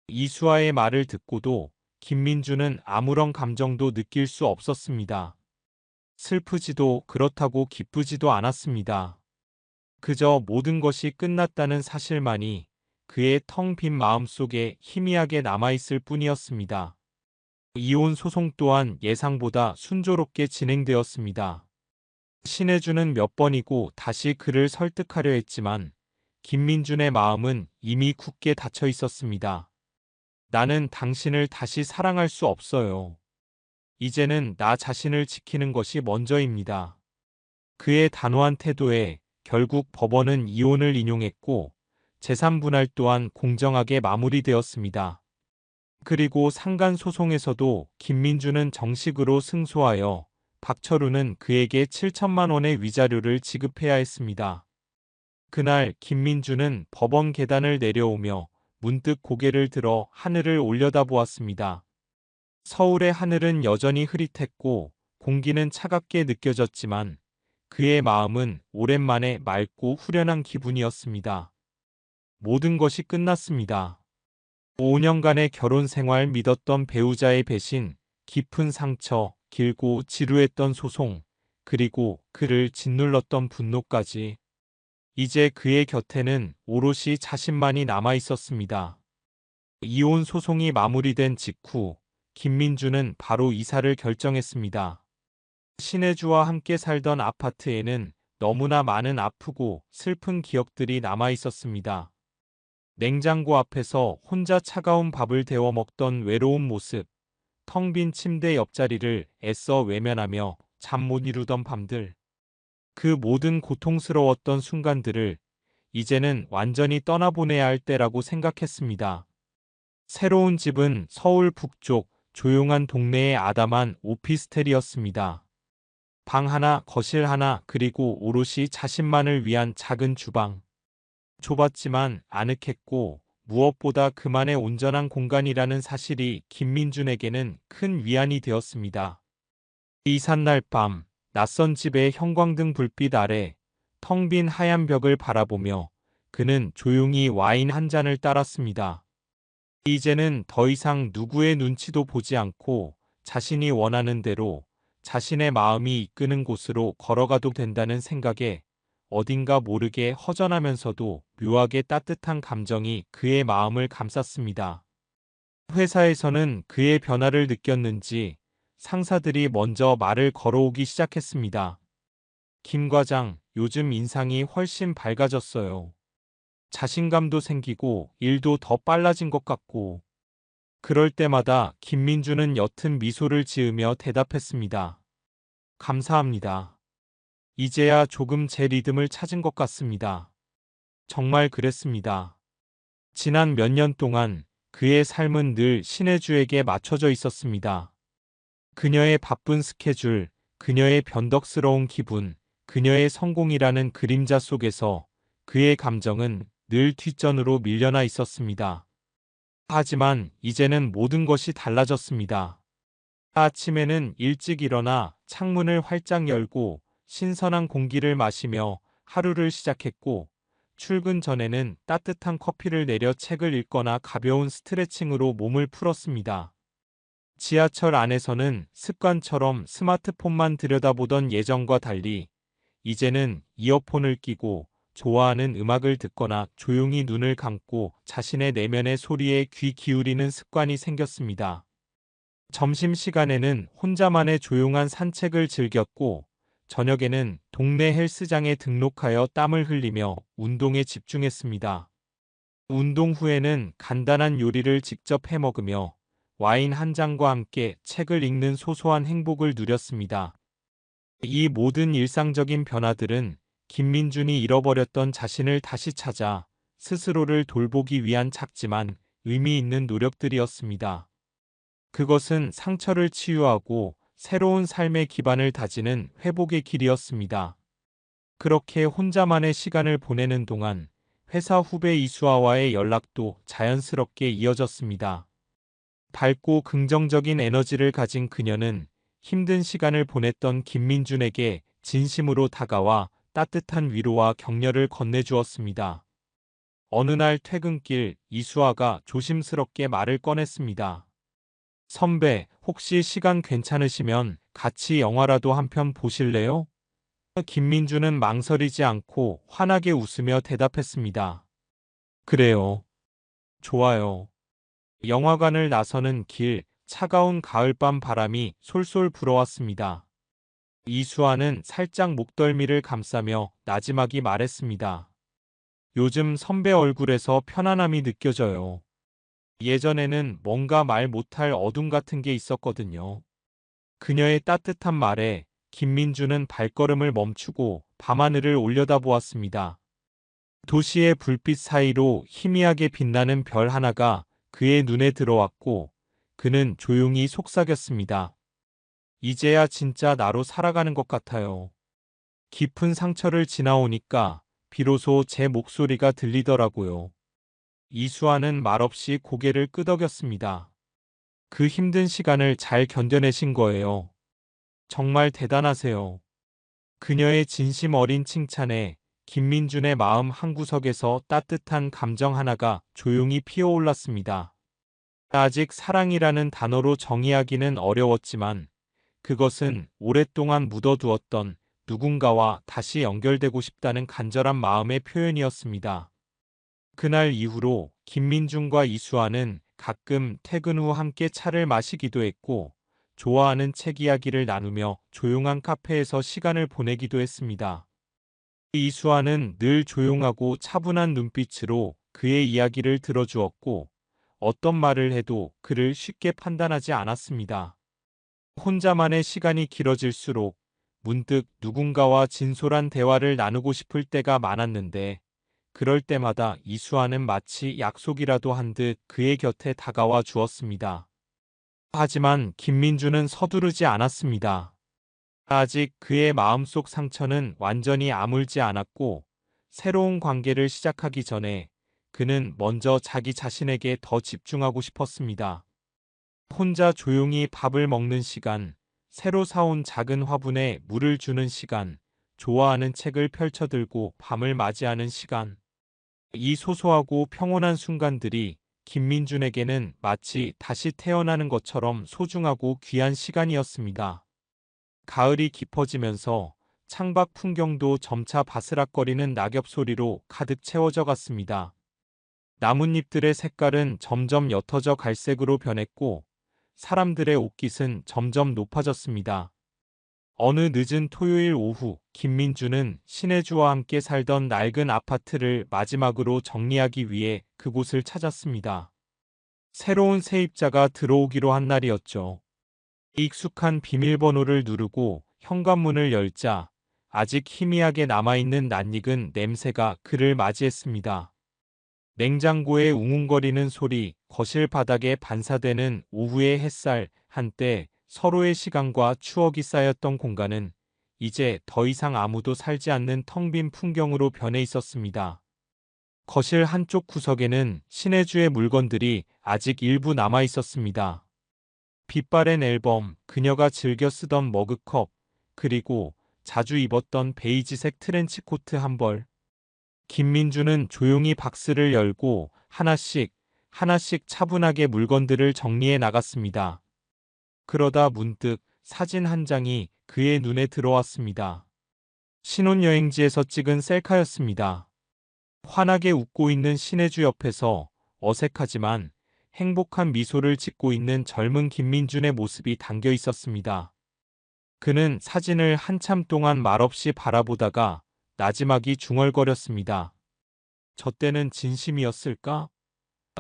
이수아의 말을 듣고도 김민주는 아무런 감정도 느낄 수 없었습니다. 슬프지도 그렇다고 기쁘지도 않았습니다. 그저 모든 것이 끝났다는 사실만이 그의 텅 빈 마음속에 희미하게 남아있을 뿐이었습니다. 이혼 소송 또한 예상보다 순조롭게 진행되었습니다. 신혜주는 몇 번이고 다시 그를 설득하려 했지만 김민준의 마음은 이미 굳게 닫혀 있었습니다. 나는 당신을 다시 사랑할 수 없어요. 이제는 나 자신을 지키는 것이 먼저입니다. 그의 단호한 태도에 결국 법원은 이혼을 인용했고 재산 분할 또한 공정하게 마무리되었습니다. 그리고 상간 소송에서도 김민주는 정식으로 승소하여 박철우는 그에게 7천만 원의 위자료를 지급해야 했습니다. 그날 김민주는 법원 계단을 내려오며 문득 고개를 들어 하늘을 올려다보았습니다. 서울의 하늘은 여전히 흐릿했고 공기는 차갑게 느껴졌지만 그의 마음은 오랜만에 맑고 후련한 기분이었습니다. 모든 것이 끝났습니다. 5년간의 결혼 생활, 믿었던 배우자의 배신, 깊은 상처, 길고 지루했던 소송, 그리고 그를 짓눌렀던 분노까지. 이제 그의 곁에는 오롯이 자신만이 남아 있었습니다. 이혼 소송이 마무리된 직후 김민주는 바로 이사를 결정했습니다. 신혜주와 함께 살던 아파트에는 너무나 많은 아프고 슬픈 기억들이 남아 있었습니다. 냉장고 앞에서 혼자 차가운 밥을 데워 먹던 외로운 모습, 텅 빈 침대 옆자리를 애써 외면하며 잠 못 이루던 밤들. 그 모든 고통스러웠던 순간들을 이제는 완전히 떠나보내야 할 때라고 생각했습니다. 새로운 집은 서울 북쪽 조용한 동네의 아담한 오피스텔이었습니다. 방 하나, 거실 하나, 그리고 오롯이 자신만을 위한 작은 주방. 좁았지만 아늑했고 무엇보다 그만의 온전한 공간이라는 사실이 김민준에게는 큰 위안이 되었습니다. 이삿날 밤, 낯선 집의 형광등 불빛 아래 텅 빈 하얀 벽을 바라보며 그는 조용히 와인 한 잔을 따랐습니다. 이제는 더 이상 누구의 눈치도 보지 않고 자신이 원하는 대로 자신의 마음이 이끄는 곳으로 걸어가도 된다는 생각에 어딘가 모르게 허전하면서도 묘하게 따뜻한 감정이 그의 마음을 감쌌습니다. 회사에서는 그의 변화를 느꼈는지 상사들이 먼저 말을 걸어오기 시작했습니다. 김 과장, 요즘 인상이 훨씬 밝아졌어요. 자신감도 생기고 일도 더 빨라진 것 같고. 그럴 때마다 김민주는 옅은 미소를 지으며 대답했습니다. 감사합니다. 이제야 조금 제 리듬을 찾은 것 같습니다. 정말 그랬습니다. 지난 몇 년 동안 그의 삶은 늘 신혜주에게 맞춰져 있었습니다. 그녀의 바쁜 스케줄, 그녀의 변덕스러운 기분, 그녀의 성공이라는 그림자 속에서 그의 감정은 늘 뒷전으로 밀려나 있었습니다. 하지만 이제는 모든 것이 달라졌습니다. 아침에는 일찍 일어나 창문을 활짝 열고 신선한 공기를 마시며 하루를 시작했고, 출근 전에는 따뜻한 커피를 내려 책을 읽거나 가벼운 스트레칭으로 몸을 풀었습니다. 지하철 안에서는 습관처럼 스마트폰만 들여다보던 예전과 달리 이제는 이어폰을 끼고 좋아하는 음악을 듣거나 조용히 눈을 감고 자신의 내면의 소리에 귀 기울이는 습관이 생겼습니다. 점심시간에는 혼자만의 조용한 산책을 즐겼고, 저녁에는 동네 헬스장에 등록하여 땀을 흘리며 운동에 집중했습니다. 운동 후에는 간단한 요리를 직접 해 먹으며 와인 한 잔과 함께 책을 읽는 소소한 행복을 누렸습니다. 이 모든 일상적인 변화들은 김민준이 잃어버렸던 자신을 다시 찾아 스스로를 돌보기 위한 작지만 의미 있는 노력들이었습니다. 그것은 상처를 치유하고 새로운 삶의 기반을 다지는 회복의 길이었습니다. 그렇게 혼자만의 시간을 보내는 동안 회사 후배 이수아와의 연락도 자연스럽게 이어졌습니다. 밝고 긍정적인 에너지를 가진 그녀는 힘든 시간을 보냈던 김민준에게 진심으로 다가와 따뜻한 위로와 격려를 건네주었습니다. 어느 날 퇴근길 이수아가 조심스럽게 말을 꺼냈습니다. 선배, 혹시 시간 괜찮으시면 같이 영화라도 한 편 보실래요? 김민주는 망설이지 않고 환하게 웃으며 대답했습니다. 그래요. 좋아요. 영화관을 나서는 길, 차가운 가을밤 바람이 솔솔 불어왔습니다. 이수아는 살짝 목덜미를 감싸며 나지막이 말했습니다. 요즘 선배 얼굴에서 편안함이 느껴져요. 예전에는 뭔가 말 못할 어둠 같은 게 있었거든요. 그녀의 따뜻한 말에 김민주는 발걸음을 멈추고 밤하늘을 올려다보았습니다. 도시의 불빛 사이로 희미하게 빛나는 별 하나가 그의 눈에 들어왔고 그는 조용히 속삭였습니다. 이제야 진짜 나로 살아가는 것 같아요. 깊은 상처를 지나오니까 비로소 제 목소리가 들리더라고요. 이수아는 말없이 고개를 끄덕였습니다. 그 힘든 시간을 잘 견뎌내신 거예요. 정말 대단하세요. 그녀의 진심 어린 칭찬에 김민준의 마음 한구석에서 따뜻한 감정 하나가 조용히 피어올랐습니다. 아직 사랑이라는 단어로 정의하기는 어려웠지만 그것은 오랫동안 묻어두었던 누군가와 다시 연결되고 싶다는 간절한 마음의 표현이었습니다. 그날 이후로 김민준과 이수아는 가끔 퇴근 후 함께 차를 마시기도 했고 좋아하는 책 이야기를 나누며 조용한 카페에서 시간을 보내기도 했습니다. 이수아는 늘 조용하고 차분한 눈빛으로 그의 이야기를 들어주었고 어떤 말을 해도 그를 쉽게 판단하지 않았습니다. 혼자만의 시간이 길어질수록 문득 누군가와 진솔한 대화를 나누고 싶을 때가 많았는데 그럴 때마다 이수아는 마치 약속이라도 한 듯 그의 곁에 다가와 주었습니다. 하지만 김민주는 서두르지 않았습니다. 아직 그의 마음속 상처는 완전히 아물지 않았고 새로운 관계를 시작하기 전에 그는 먼저 자기 자신에게 더 집중하고 싶었습니다. 혼자 조용히 밥을 먹는 시간, 새로 사온 작은 화분에 물을 주는 시간, 좋아하는 책을 펼쳐들고 밤을 맞이하는 시간. 이 소소하고 평온한 순간들이 김민준에게는 마치 다시 태어나는 것처럼 소중하고 귀한 시간이었습니다. 가을이 깊어지면서 창밖 풍경도 점차 바스락거리는 낙엽 소리로 가득 채워져 갔습니다. 나뭇잎들의 색깔은 점점 옅어져 갈색으로 변했고 사람들의 옷깃은 점점 높아졌습니다. 어느 늦은 토요일 오후 김민주는 신혜주와 함께 살던 낡은 아파트를 마지막으로 정리하기 위해 그곳을 찾았습니다. 새로운 세입자가 들어오기로 한 날이었죠. 익숙한 비밀번호를 누르고 현관문을 열자 아직 희미하게 남아있는 낯익은 냄새가 그를 맞이했습니다. 냉장고의 웅웅거리는 소리, 거실 바닥에 반사되는 오후의 햇살, 한때 서로의 시간과 추억이 쌓였던 공간은 이제 더 이상 아무도 살지 않는 텅 빈 풍경으로 변해 있었습니다. 거실 한쪽 구석에는 신혜주의 물건들이 아직 일부 남아 있었습니다. 빛바랜 앨범, 그녀가 즐겨 쓰던 머그컵, 그리고 자주 입었던 베이지색 트렌치코트 한 벌. 김민주는 조용히 박스를 열고 하나씩 차분하게 물건들을 정리해 나갔습니다. 그러다 문득 사진 한 장이 그의 눈에 들어왔습니다. 신혼여행지에서 찍은 셀카였습니다. 환하게 웃고 있는 신혜주 옆에서 어색하지만 행복한 미소를 짓고 있는 젊은 김민준의 모습이 담겨 있었습니다. 그는 사진을 한참 동안 말없이 바라보다가 나지막이 중얼거렸습니다. 저 때는 진심이었을까?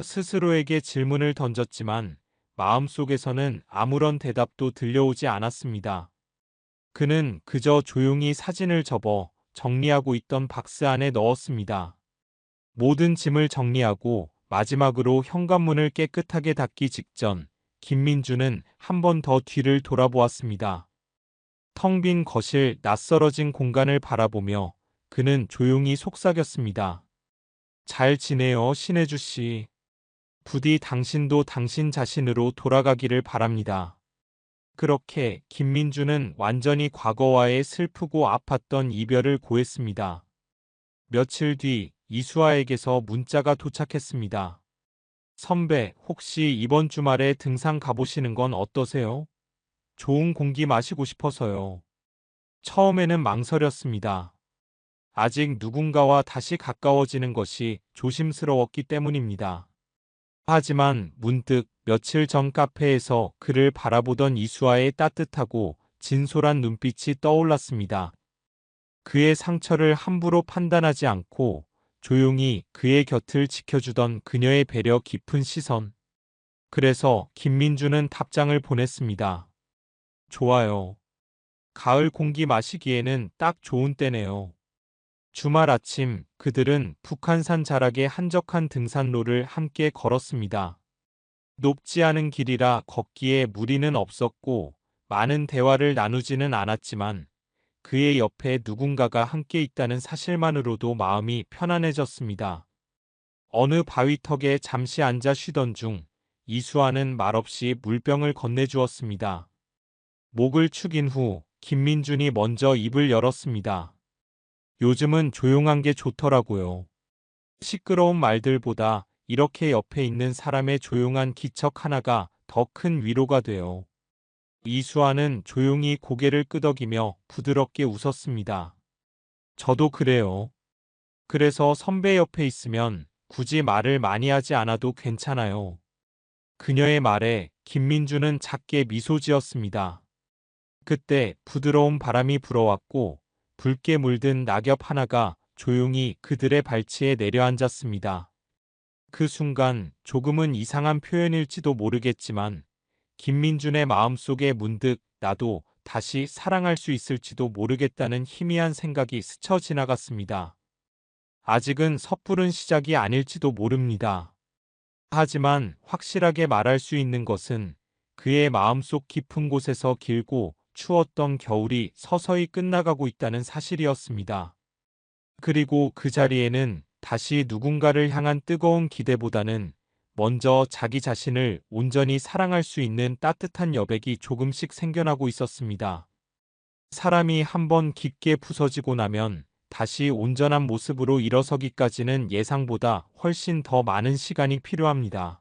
스스로에게 질문을 던졌지만 마음속에서는 아무런 대답도 들려오지 않았습니다. 그는 그저 조용히 사진을 접어 정리하고 있던 박스 안에 넣었습니다. 모든 짐을 정리하고 마지막으로 현관문을 깨끗하게 닫기 직전 김민주는 한 번 더 뒤를 돌아보았습니다. 텅 빈 거실 낯설어진 공간을 바라보며 그는 조용히 속삭였습니다. 잘 지내요, 신혜주 씨. 부디 당신도 당신 자신으로 돌아가기를 바랍니다. 그렇게 김민주는 완전히 과거와의 슬프고 아팠던 이별을 고했습니다. 며칠 뒤 이수아에게서 문자가 도착했습니다. 선배, 혹시 이번 주말에 등산 가보시는 건 어떠세요? 좋은 공기 마시고 싶어서요. 처음에는 망설였습니다. 아직 누군가와 다시 가까워지는 것이 조심스러웠기 때문입니다. 하지만 문득 며칠 전 카페에서 그를 바라보던 이수아의 따뜻하고 진솔한 눈빛이 떠올랐습니다. 그의 상처를 함부로 판단하지 않고 조용히 그의 곁을 지켜주던 그녀의 배려 깊은 시선. 그래서 김민주는 답장을 보냈습니다. 좋아요. 가을 공기 마시기에는 딱 좋은 때네요. 주말 아침 그들은 북한산 자락의 한적한 등산로를 함께 걸었습니다. 높지 않은 길이라 걷기에 무리는 없었고 많은 대화를 나누지는 않았지만 그의 옆에 누군가가 함께 있다는 사실만으로도 마음이 편안해졌습니다. 어느 바위턱에 잠시 앉아 쉬던 중 이수아는 말없이 물병을 건네주었습니다. 목을 축인 후 김민준이 먼저 입을 열었습니다. 요즘은 조용한 게 좋더라고요. 시끄러운 말들보다 이렇게 옆에 있는 사람의 조용한 기척 하나가 더 큰 위로가 돼요. 이수아는 조용히 고개를 끄덕이며 부드럽게 웃었습니다. 저도 그래요. 그래서 선배 옆에 있으면 굳이 말을 많이 하지 않아도 괜찮아요. 그녀의 말에 김민주는 작게 미소 지었습니다. 그때 부드러운 바람이 불어왔고 붉게 물든 낙엽 하나가 조용히 그들의 발치에 내려앉았습니다. 그 순간 조금은 이상한 표현일지도 모르겠지만 김민준의 마음속에 문득 나도 다시 사랑할 수 있을지도 모르겠다는 희미한 생각이 스쳐 지나갔습니다. 아직은 섣부른 시작이 아닐지도 모릅니다. 하지만 확실하게 말할 수 있는 것은 그의 마음속 깊은 곳에서 길고 추웠던 겨울이 서서히 끝나가고 있다는 사실이었습니다. 그리고 그 자리에는 다시 누군가를 향한 뜨거운 기대보다는 먼저 자기 자신을 온전히 사랑할 수 있는 따뜻한 여백이 조금씩 생겨나고 있었습니다. 사람이 한번 깊게 부서지고 나면 다시 온전한 모습으로 일어서기까지는 예상보다 훨씬 더 많은 시간이 필요합니다.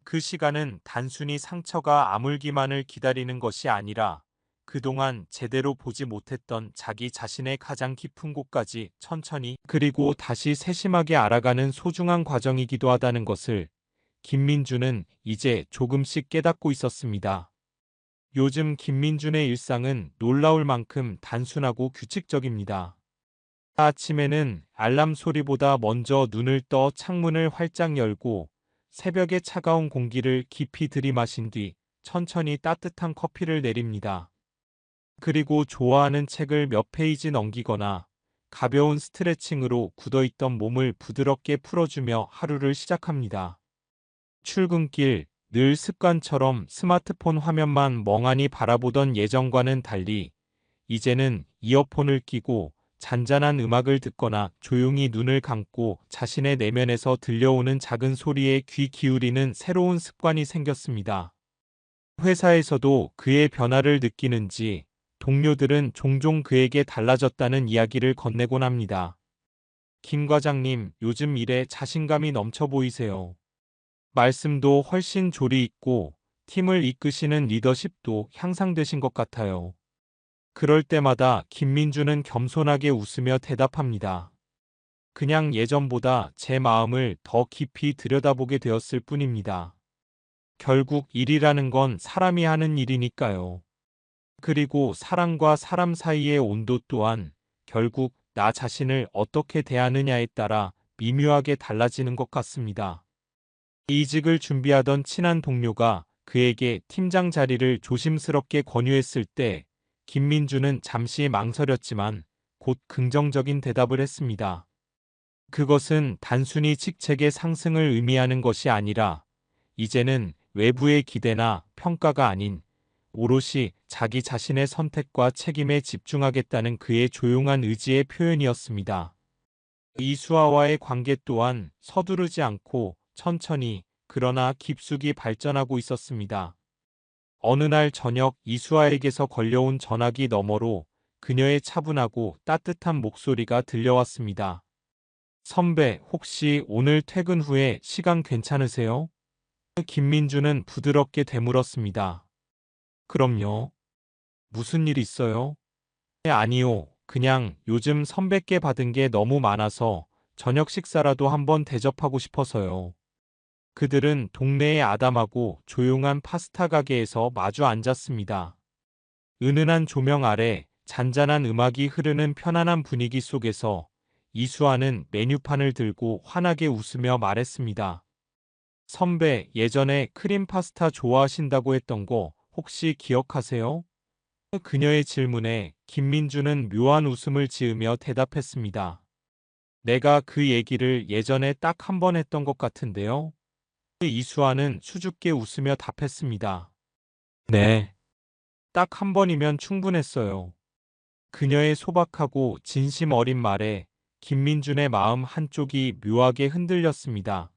그 시간은 단순히 상처가 아물기만을 기다리는 것이 아니라 그동안 제대로 보지 못했던 자기 자신의 가장 깊은 곳까지 천천히 그리고 다시 세심하게 알아가는 소중한 과정이기도 하다는 것을 김민주는 이제 조금씩 깨닫고 있었습니다. 요즘 김민준의 일상은 놀라울 만큼 단순하고 규칙적입니다. 아침에는 알람 소리보다 먼저 눈을 떠 창문을 활짝 열고 새벽의 차가운 공기를 깊이 들이마신 뒤 천천히 따뜻한 커피를 내립니다. 그리고 좋아하는 책을 몇 페이지 넘기거나 가벼운 스트레칭으로 굳어있던 몸을 부드럽게 풀어주며 하루를 시작합니다. 출근길 늘 습관처럼 스마트폰 화면만 멍하니 바라보던 예전과는 달리 이제는 이어폰을 끼고 잔잔한 음악을 듣거나 조용히 눈을 감고 자신의 내면에서 들려오는 작은 소리에 귀 기울이는 새로운 습관이 생겼습니다. 회사에서도 그의 변화를 느끼는지 동료들은 종종 그에게 달라졌다는 이야기를 건네곤 합니다. 김 과장님, 요즘 일에 자신감이 넘쳐 보이세요. 말씀도 훨씬 조리 있고 팀을 이끄시는 리더십도 향상되신 것 같아요. 그럴 때마다 김민주는 겸손하게 웃으며 대답합니다. 그냥 예전보다 제 마음을 더 깊이 들여다보게 되었을 뿐입니다. 결국 일이라는 건 사람이 하는 일이니까요. 그리고 사람과 사람 사이의 온도 또한 결국 나 자신을 어떻게 대하느냐에 따라 미묘하게 달라지는 것 같습니다. 이직을 준비하던 친한 동료가 그에게 팀장 자리를 조심스럽게 권유했을 때 김민주는 잠시 망설였지만 곧 긍정적인 대답을 했습니다. 그것은 단순히 직책의 상승을 의미하는 것이 아니라 이제는 외부의 기대나 평가가 아닌 오롯이 자기 자신의 선택과 책임에 집중하겠다는 그의 조용한 의지의 표현이었습니다. 이수아와의 관계 또한 서두르지 않고 천천히 그러나 깊숙이 발전하고 있었습니다. 어느 날 저녁 이수아에게서 걸려온 전화기 너머로 그녀의 차분하고 따뜻한 목소리가 들려왔습니다. 선배, 혹시 오늘 퇴근 후에 시간 괜찮으세요? 김민주는 부드럽게 되물었습니다. 그럼요. 무슨 일 있어요? 네, 아니요. 그냥 요즘 선배께 받은 게 너무 많아서 저녁 식사라도 한번 대접하고 싶어서요. 그들은 동네의 아담하고 조용한 파스타 가게에서 마주 앉았습니다. 은은한 조명 아래 잔잔한 음악이 흐르는 편안한 분위기 속에서 이수아는 메뉴판을 들고 환하게 웃으며 말했습니다. 선배, 예전에 크림 파스타 좋아하신다고 했던 거 혹시 기억하세요? 그녀의 질문에 김민주는 묘한 웃음을 지으며 대답했습니다. 내가 그 얘기를 예전에 딱 한 번 했던 것 같은데요. 이수아는 수줍게 웃으며 답했습니다. 네, 딱 한 번이면 충분했어요. 그녀의 소박하고 진심 어린 말에 김민준의 마음 한쪽이 묘하게 흔들렸습니다.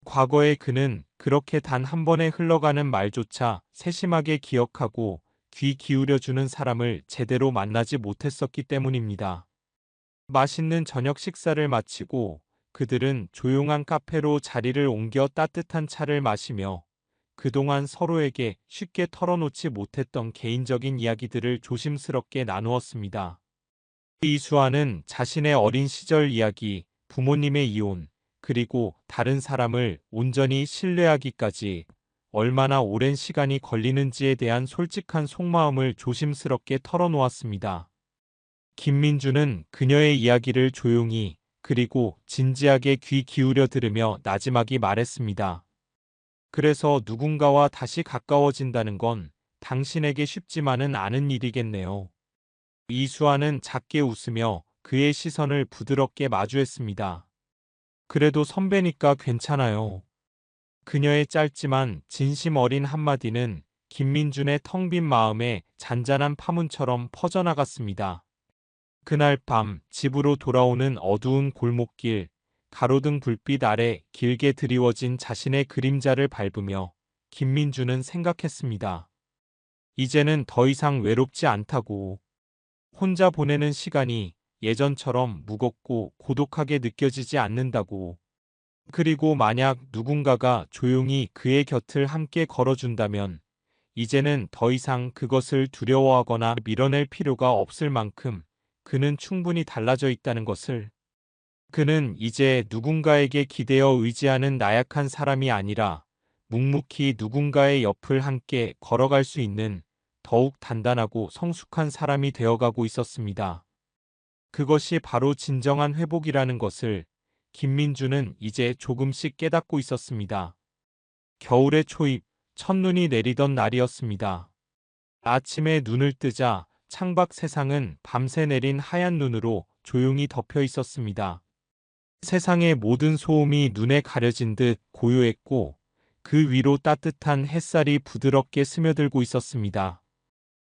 과거에 그는 그렇게 단 한 번에 흘러가는 말조차 세심하게 기억하고 귀 기울여주는 사람을 제대로 만나지 못했었기 때문입니다. 맛있는 저녁 식사를 마치고 그들은 조용한 카페로 자리를 옮겨 따뜻한 차를 마시며 그동안 서로에게 쉽게 털어놓지 못했던 개인적인 이야기들을 조심스럽게 나누었습니다. 이수아는 자신의 어린 시절 이야기, 부모님의 이혼, 그리고 다른 사람을 온전히 신뢰하기까지 얼마나 오랜 시간이 걸리는지에 대한 솔직한 속마음을 조심스럽게 털어놓았습니다. 김민주는 그녀의 이야기를 조용히 그리고 진지하게 귀 기울여 들으며 나지막이 말했습니다. 그래서 누군가와 다시 가까워진다는 건 당신에게 쉽지만은 않은 일이겠네요. 이수아는 작게 웃으며 그의 시선을 부드럽게 마주했습니다. 그래도 선배니까 괜찮아요. 그녀의 짧지만 진심 어린 한마디는 김민준의 텅 빈 마음에 잔잔한 파문처럼 퍼져나갔습니다. 그날 밤 집으로 돌아오는 어두운 골목길, 가로등 불빛 아래 길게 드리워진 자신의 그림자를 밟으며 김민주는 생각했습니다. 이제는 더 이상 외롭지 않다고. 혼자 보내는 시간이 예전처럼 무겁고 고독하게 느껴지지 않는다고. 그리고 만약 누군가가 조용히 그의 곁을 함께 걸어준다면 이제는 더 이상 그것을 두려워하거나 밀어낼 필요가 없을 만큼 그는 충분히 달라져 있다는 것을. 그는 이제 누군가에게 기대어 의지하는 나약한 사람이 아니라 묵묵히 누군가의 옆을 함께 걸어갈 수 있는 더욱 단단하고 성숙한 사람이 되어가고 있었습니다. 그것이 바로 진정한 회복이라는 것을 김민주는 이제 조금씩 깨닫고 있었습니다. 겨울의 초입, 첫눈이 내리던 날이었습니다. 아침에 눈을 뜨자 창밖 세상은 밤새 내린 하얀 눈으로 조용히 덮여 있었습니다. 세상의 모든 소음이 눈에 가려진 듯 고요했고 그 위로 따뜻한 햇살이 부드럽게 스며들고 있었습니다.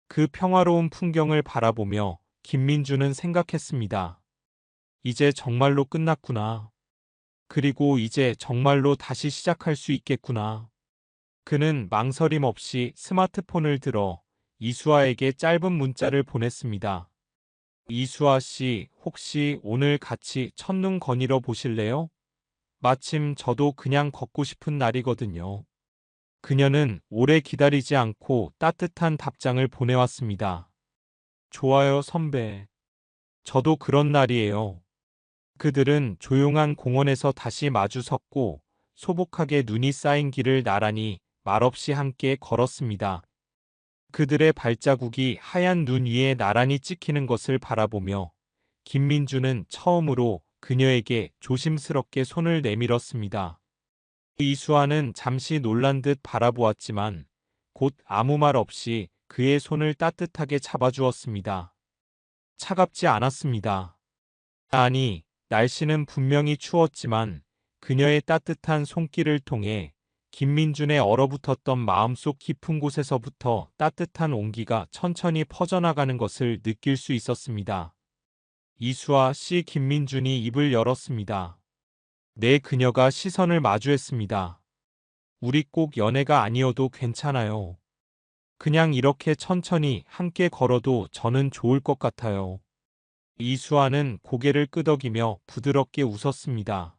그 평화로운 풍경을 바라보며 김민주는 생각했습니다. 이제 정말로 끝났구나. 그리고 이제 정말로 다시 시작할 수 있겠구나. 그는 망설임 없이 스마트폰을 들어 이수아에게 짧은 문자를 보냈습니다. 이수아 씨, 혹시 오늘 같이 첫눈 거닐어 보실래요? 마침 저도 그냥 걷고 싶은 날이거든요. 그녀는 오래 기다리지 않고 따뜻한 답장을 보내왔습니다. 좋아요, 선배. 저도 그런 날이에요. 그들은 조용한 공원에서 다시 마주 섰고 소복하게 눈이 쌓인 길을 나란히 말없이 함께 걸었습니다. 그들의 발자국이 하얀 눈 위에 나란히 찍히는 것을 바라보며 김민주는 처음으로 그녀에게 조심스럽게 손을 내밀었습니다. 이수아는 잠시 놀란 듯 바라보았지만 곧 아무 말 없이 그의 손을 따뜻하게 잡아주었습니다. 차갑지 않았습니다. 아니, 날씨는 분명히 추웠지만 그녀의 따뜻한 손길을 통해 김민준의 얼어붙었던 마음속 깊은 곳에서부터 따뜻한 온기가 천천히 퍼져나가는 것을 느낄 수 있었습니다. 이수아 씨 김민준이 입을 열었습니다. 네, 그녀가 시선을 마주했습니다. 우리 꼭 연애가 아니어도 괜찮아요. 그냥 이렇게 천천히 함께 걸어도 저는 좋을 것 같아요. 이수아는 고개를 끄덕이며 부드럽게 웃었습니다.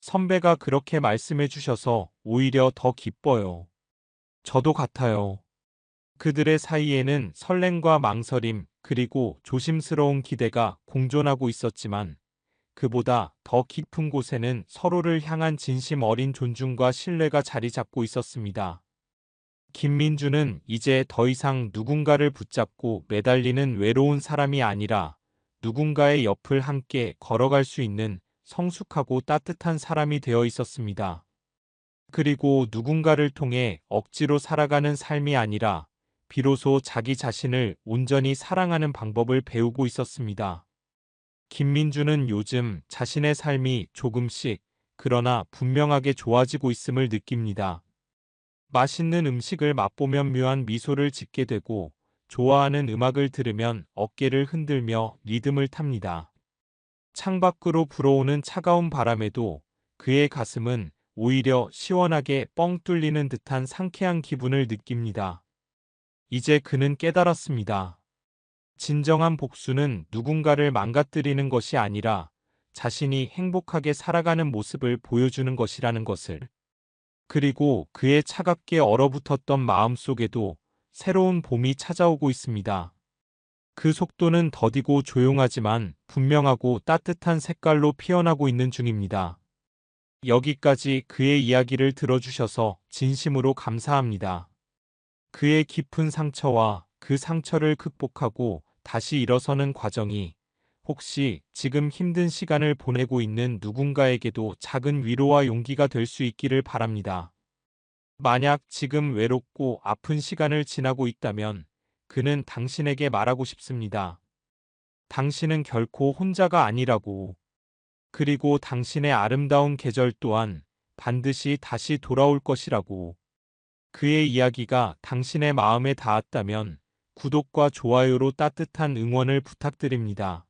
선배가 그렇게 말씀해 주셔서 오히려 더 기뻐요. 저도 같아요. 그들의 사이에는 설렘과 망설임, 그리고 조심스러운 기대가 공존하고 있었지만 그보다 더 깊은 곳에는 서로를 향한 진심 어린 존중과 신뢰가 자리 잡고 있었습니다. 김민주는 이제 더 이상 누군가를 붙잡고 매달리는 외로운 사람이 아니라 누군가의 옆을 함께 걸어갈 수 있는 성숙하고 따뜻한 사람이 되어 있었습니다. 그리고 누군가를 통해 억지로 살아가는 삶이 아니라 비로소 자기 자신을 온전히 사랑하는 방법을 배우고 있었습니다. 김민주는 요즘 자신의 삶이 조금씩 그러나 분명하게 좋아지고 있음을 느낍니다. 맛있는 음식을 맛보면 묘한 미소를 짓게 되고 좋아하는 음악을 들으면 어깨를 흔들며 리듬을 탑니다. 창밖으로 불어오는 차가운 바람에도 그의 가슴은 오히려 시원하게 뻥 뚫리는 듯한 상쾌한 기분을 느낍니다. 이제 그는 깨달았습니다. 진정한 복수는 누군가를 망가뜨리는 것이 아니라 자신이 행복하게 살아가는 모습을 보여주는 것이라는 것을. 그리고 그의 차갑게 얼어붙었던 마음속에도 새로운 봄이 찾아오고 있습니다. 그 속도는 더디고 조용하지만 분명하고 따뜻한 색깔로 피어나고 있는 중입니다. 여기까지 그의 이야기를 들어주셔서 진심으로 감사합니다. 그의 깊은 상처와 그 상처를 극복하고 다시 일어서는 과정이 혹시 지금 힘든 시간을 보내고 있는 누군가에게도 작은 위로와 용기가 될 수 있기를 바랍니다. 만약 지금 외롭고 아픈 시간을 지나고 있다면 그는 당신에게 말하고 싶습니다. 당신은 결코 혼자가 아니라고. 그리고 당신의 아름다운 계절 또한 반드시 다시 돌아올 것이라고. 그의 이야기가 당신의 마음에 닿았다면 구독과 좋아요로 따뜻한 응원을 부탁드립니다.